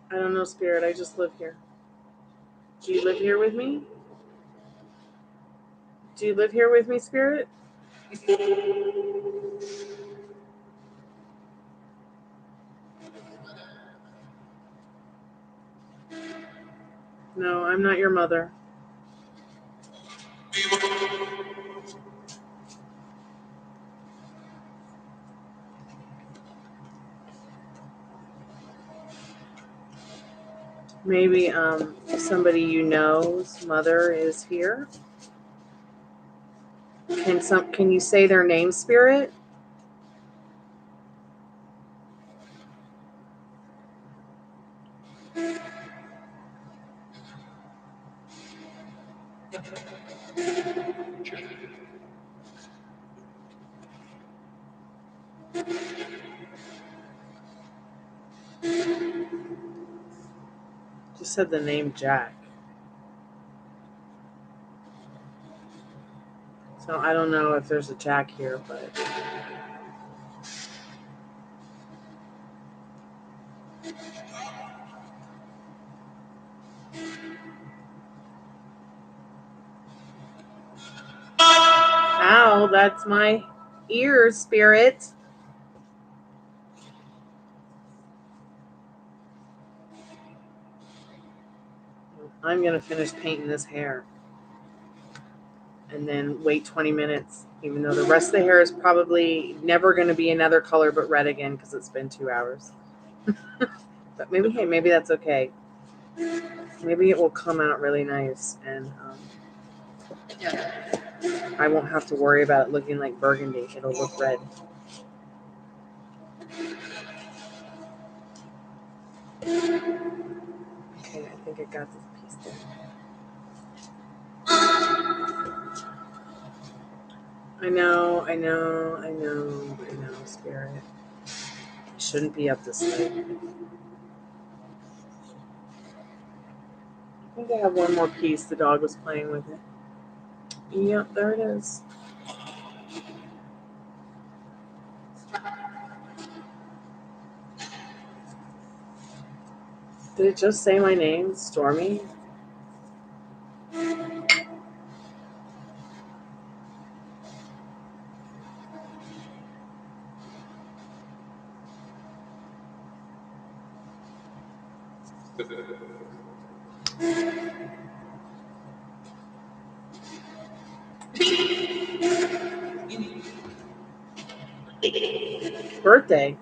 I don't know, Spirit. I just live here. Do you live here with me? Do you live here with me, Spirit? No, I'm not your mother. Maybe somebody you know's mother is here. Can you say their name, Spirit? Just said the name Jack. So I don't know if there's a Jack here, but ow, that's my ear, Spirit. I'm gonna finish painting this hair and then wait 20 minutes, even though the rest of the hair is probably never going to be another color but red again because it's been 2 hours. But maybe, hey, maybe that's okay. Maybe it will come out really nice, and I won't have to worry about it looking like burgundy. It'll look red. Okay, I think I got this piece there. I know, Spirit. I shouldn't be up this late. I think I have one more piece. The dog was playing with it. Yep, there it is. Did it just say my name, Stormy? Birthday.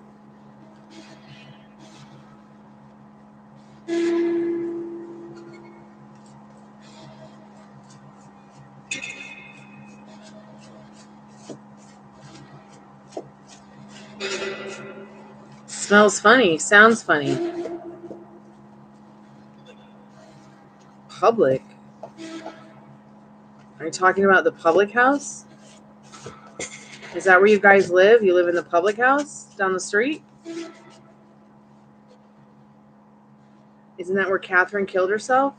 Smells funny. Sounds funny. Public. Are you talking about the public house? Is that where you guys live? You live in the public house down the street? Isn't that where Catherine killed herself?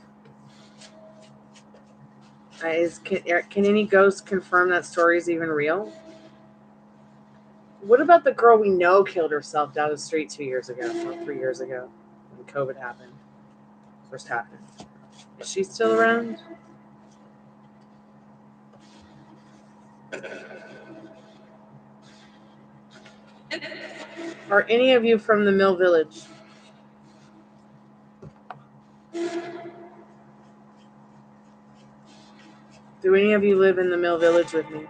Can any ghost confirm that story is even real? What about the girl we know killed herself down the street 2 years ago or 3 years ago when COVID happened? First happened. Is she still around? Are any of you from the Mill Village? Do any of you live in the Mill Village with me?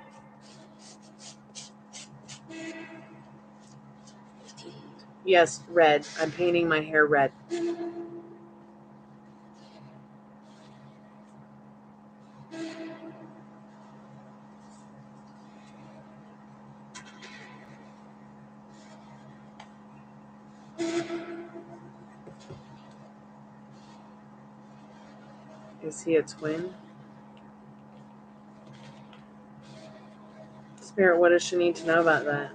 Yes, red. I'm painting my hair red. Is he a twin? Spirit, what does she need to know about that?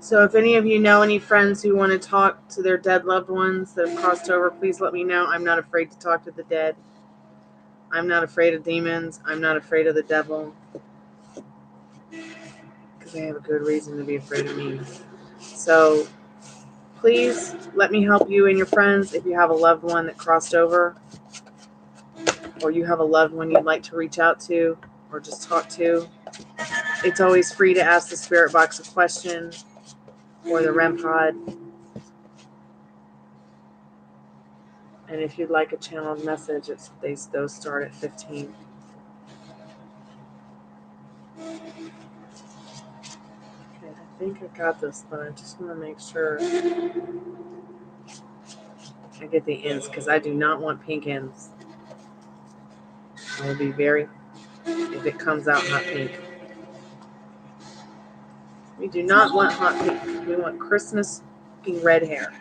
So if any of you know any friends who want to talk to their dead loved ones that have crossed over, please let me know. I'm not afraid to talk to the dead. I'm not afraid of demons. I'm not afraid of the devil. Because they have a good reason to be afraid of me. So please let me help you and your friends if you have a loved one that crossed over, or you have a loved one you'd like to reach out to or just talk to. It's always free to ask the Spirit Box a question or the REM pod. And if you'd like a channeled message, those start at 15. Okay, I think I got this, but I just want to make sure I get the ends because I do not want pink ends. I will be very, if it comes out hot pink. We do not want hot pink. We want Christmas red hair.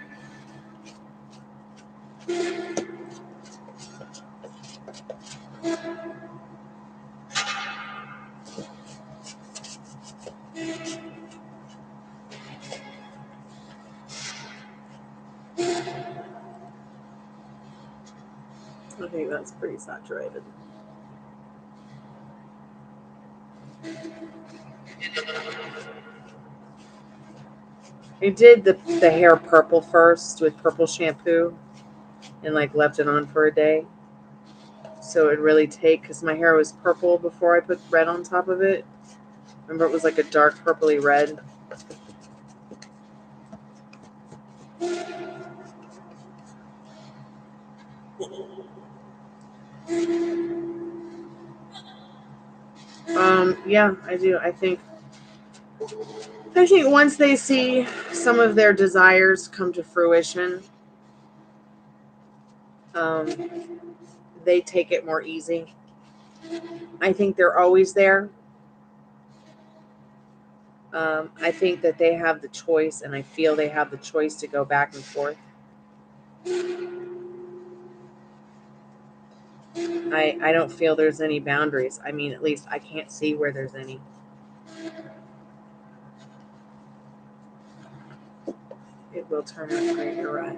I think that's pretty saturated. I did the hair purple first with purple shampoo and like left it on for a day. So it really take, because my hair was purple before I put red on top of it. Remember, it was like a dark purpley red. Yeah, I do. I think once they see some of their desires come to fruition, they take it more easy. I think they're always there. I think that they have the choice, and I feel they have the choice to go back and forth. I don't feel there's any boundaries. I mean, at least I can't see where there's any. It will turn out great, you're right.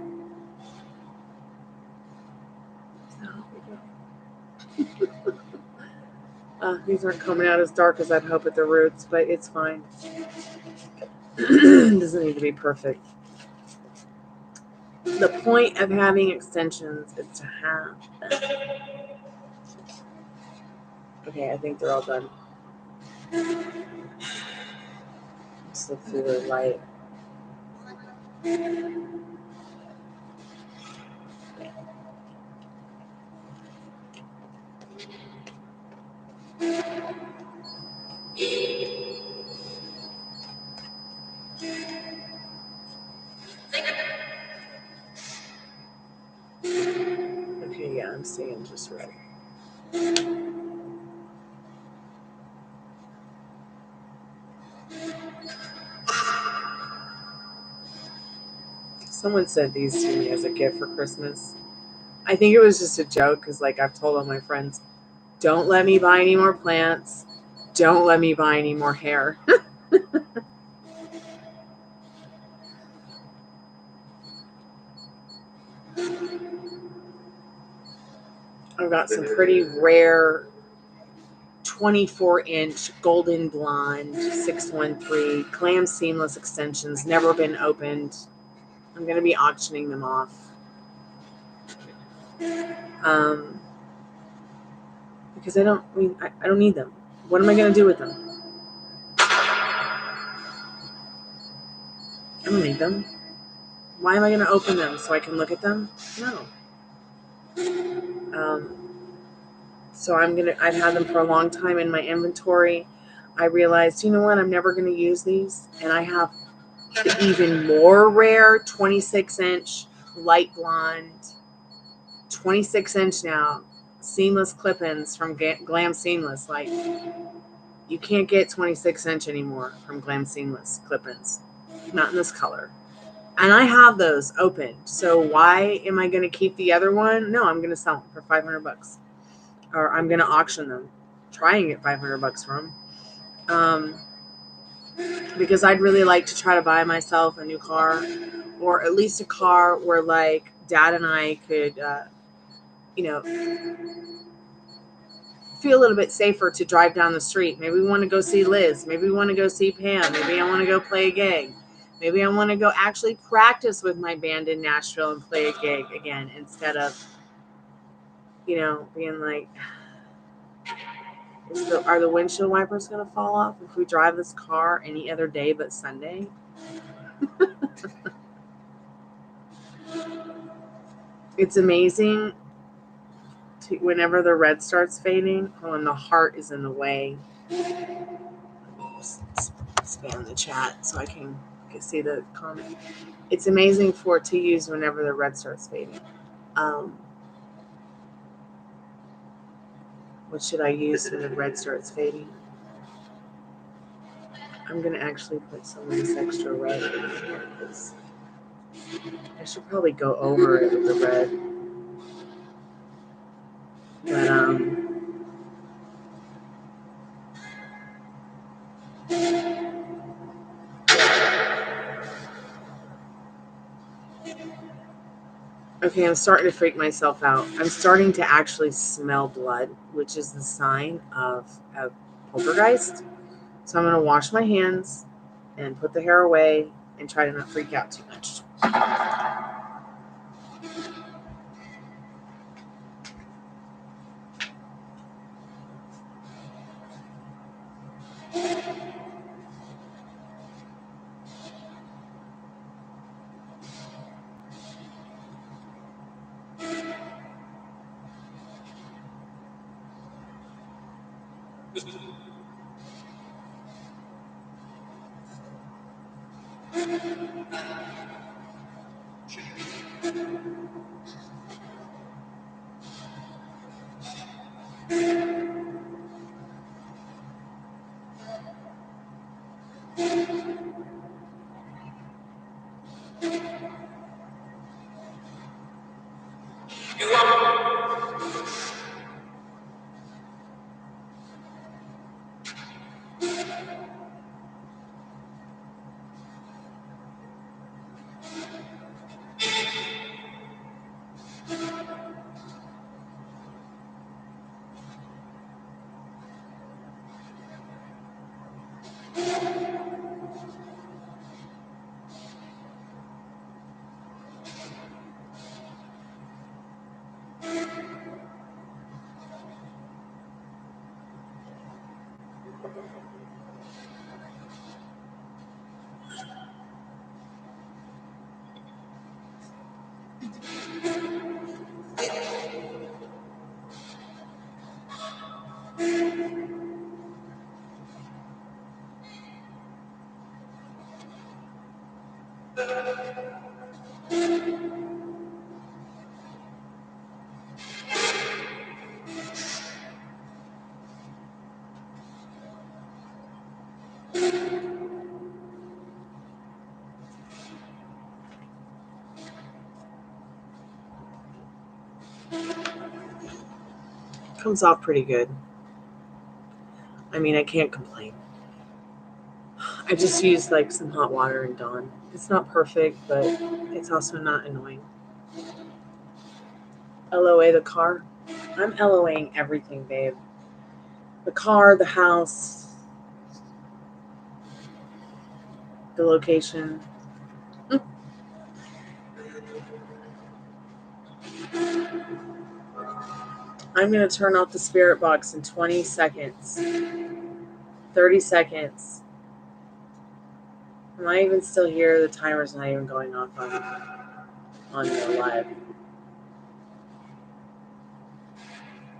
These aren't coming out as dark as I'd hope at the roots, but it's fine. It doesn't need to be perfect. The point of having extensions is to have them. Okay, I think they're all done. Let's look through the light. Okay, yeah, I'm seeing just right. Someone sent these to me as a gift for Christmas. I think it was just a joke because, like, I've told all my friends, don't let me buy any more plants. Don't let me buy any more hair. I've got some pretty rare 24-inch golden blonde 613 clam seamless extensions, never been opened. I'm going to be auctioning them off. Because I don't need them. What am I going to do with them? I don't need them. Why am I going to open them so I can look at them? No. So I've had them for a long time in my inventory. I realized, you know what? I'm never going to use these. And I have the even more rare 26-inch light blonde, 26-inch now, seamless clip-ins from Glam Seamless. Like, you can't get 26-inch anymore from Glam Seamless clip-ins. Not in this color. And I have those opened. So why am I going to keep the other one? No, I'm going to sell them for $500. Or I'm going to auction them. Try and get $500 for them. Because I'd really like to try to buy myself a new car. Or at least a car where, like, Dad and I could, feel a little bit safer to drive down the street. Maybe we want to go see Liz. Maybe we want to go see Pam. Maybe I want to go play a gig. Maybe I want to go actually practice with my band in Nashville and play a gig again instead of, being like, are the windshield wipers going to fall off if we drive this car any other day but Sunday? It's amazing whenever the red starts fading, when the heart is in the way. Spam the chat so I can see the comment. It's amazing for it to use whenever the red starts fading. What should I use when the red starts fading? I'm going to actually put some of this extra red in here because I should probably go over it with the red. But, okay, I'm starting to freak myself out. I'm starting to actually smell blood, which is the sign of poltergeist. So I'm going to wash my hands and put the hair away and try to not freak out too much. Comes off pretty good. I mean, I can't complain. I just used like some hot water and Dawn. It's not perfect, but it's also not annoying. LOA the car. I'm LOAing everything, babe. The car, the house, the location. I'm going to turn off the spirit box in 20 seconds. 30 seconds. Am I even still here? The timer's not even going off on the live.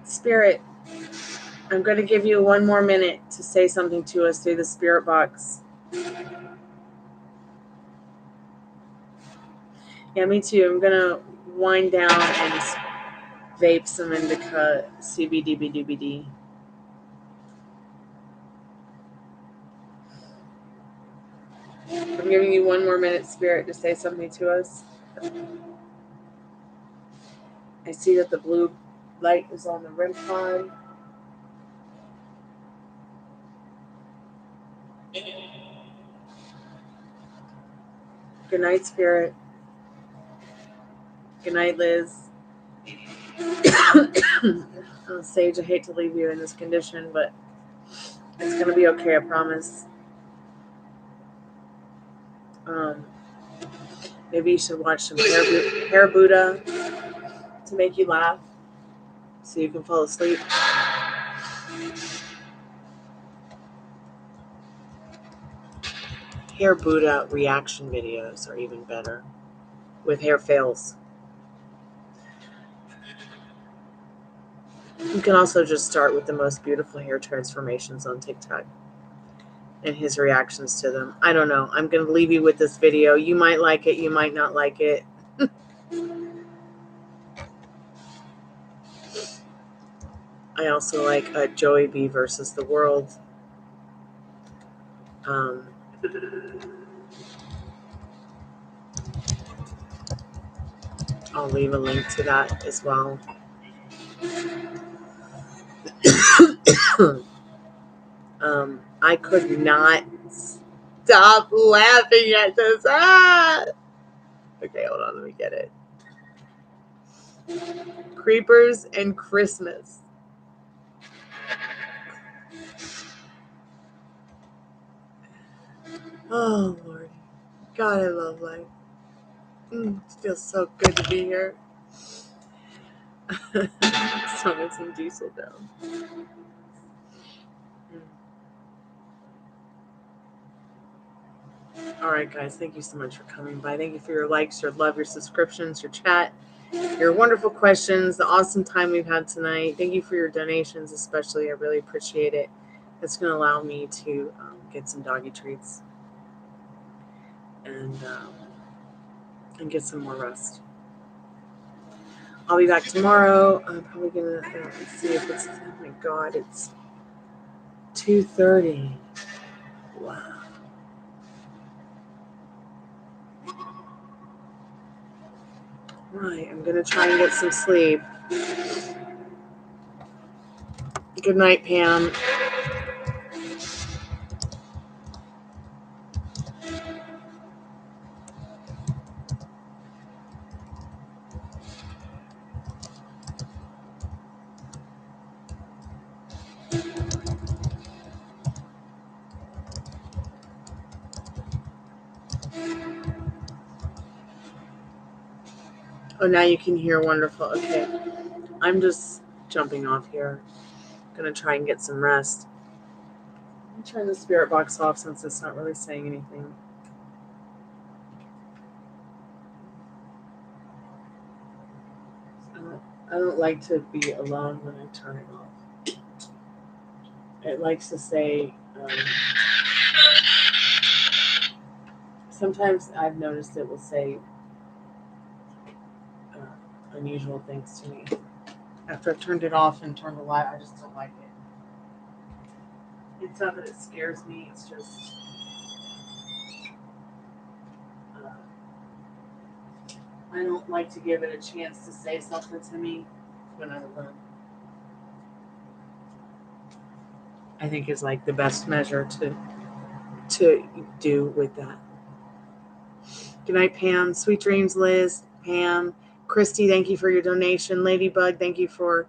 Spirit, I'm going to give you 1 more minute to say something to us through the spirit box. Yeah, me too. I'm going to wind down and vape some indica CBDBDBD. I'm giving you 1 more minute, Spirit, to say something to us. I see that the blue light is on the REM pod. Good night, Spirit. Good night, Liz. Sage, I hate to leave you in this condition, but it's going to be okay, I promise. Maybe you should watch some Hair Buddha to make you laugh so you can fall asleep. Hair Buddha reaction videos are even better with hair fails. You can also just start with the most beautiful hair transformations on TikTok and his reactions to them. I don't know. I'm going to leave you with this video. You might like it. You might not like it. I also like Joey B versus the World. I'll leave a link to that as well. I could not stop laughing at this. Okay, hold on. Let me get it. Creepers and Christmas. Oh, Lord. God, I love life. It feels so good to be here. Summon some diesel down. All right, guys. Thank you so much for coming by. Thank you for your likes, your love, your subscriptions, your chat, your wonderful questions, the awesome time we've had tonight. Thank you for your donations, especially. I really appreciate it. It's going to allow me to get some doggy treats and get some more rest. I'll be back tomorrow. I'm probably going to see if it's, oh my God, it's 2:30. Wow. Right, I'm going to try and get some sleep. Good night, Pam. Oh, now you can hear wonderful. Okay. I'm just jumping off here. Gonna try and get some rest. Let me turn the spirit box off since it's not really saying anything. I don't like to be alone when I turn it off. It likes to say, sometimes I've noticed it will say unusual things to me. After I've turned it off and turned the light, I just don't like it. It's not that it scares me, it's just I don't like to give it a chance to say something to me when I'm alone. I think is like the best measure to do with that. Good night, Pam. Sweet dreams, Liz. Pam. Christy, thank you for your donation. Ladybug, thank you for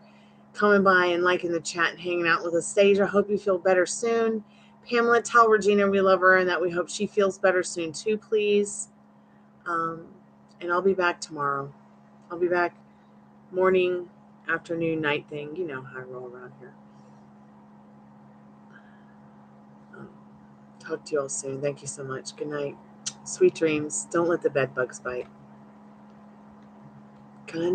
coming by and liking the chat and hanging out with us. Sage, I hope you feel better soon. Pamela, tell Regina we love her and that we hope she feels better soon too, please. And I'll be back tomorrow. I'll be back morning, afternoon, night thing. You know how I roll around here. Talk to you all soon. Thank you so much. Good night. Sweet dreams. Don't let the bed bugs bite. Can I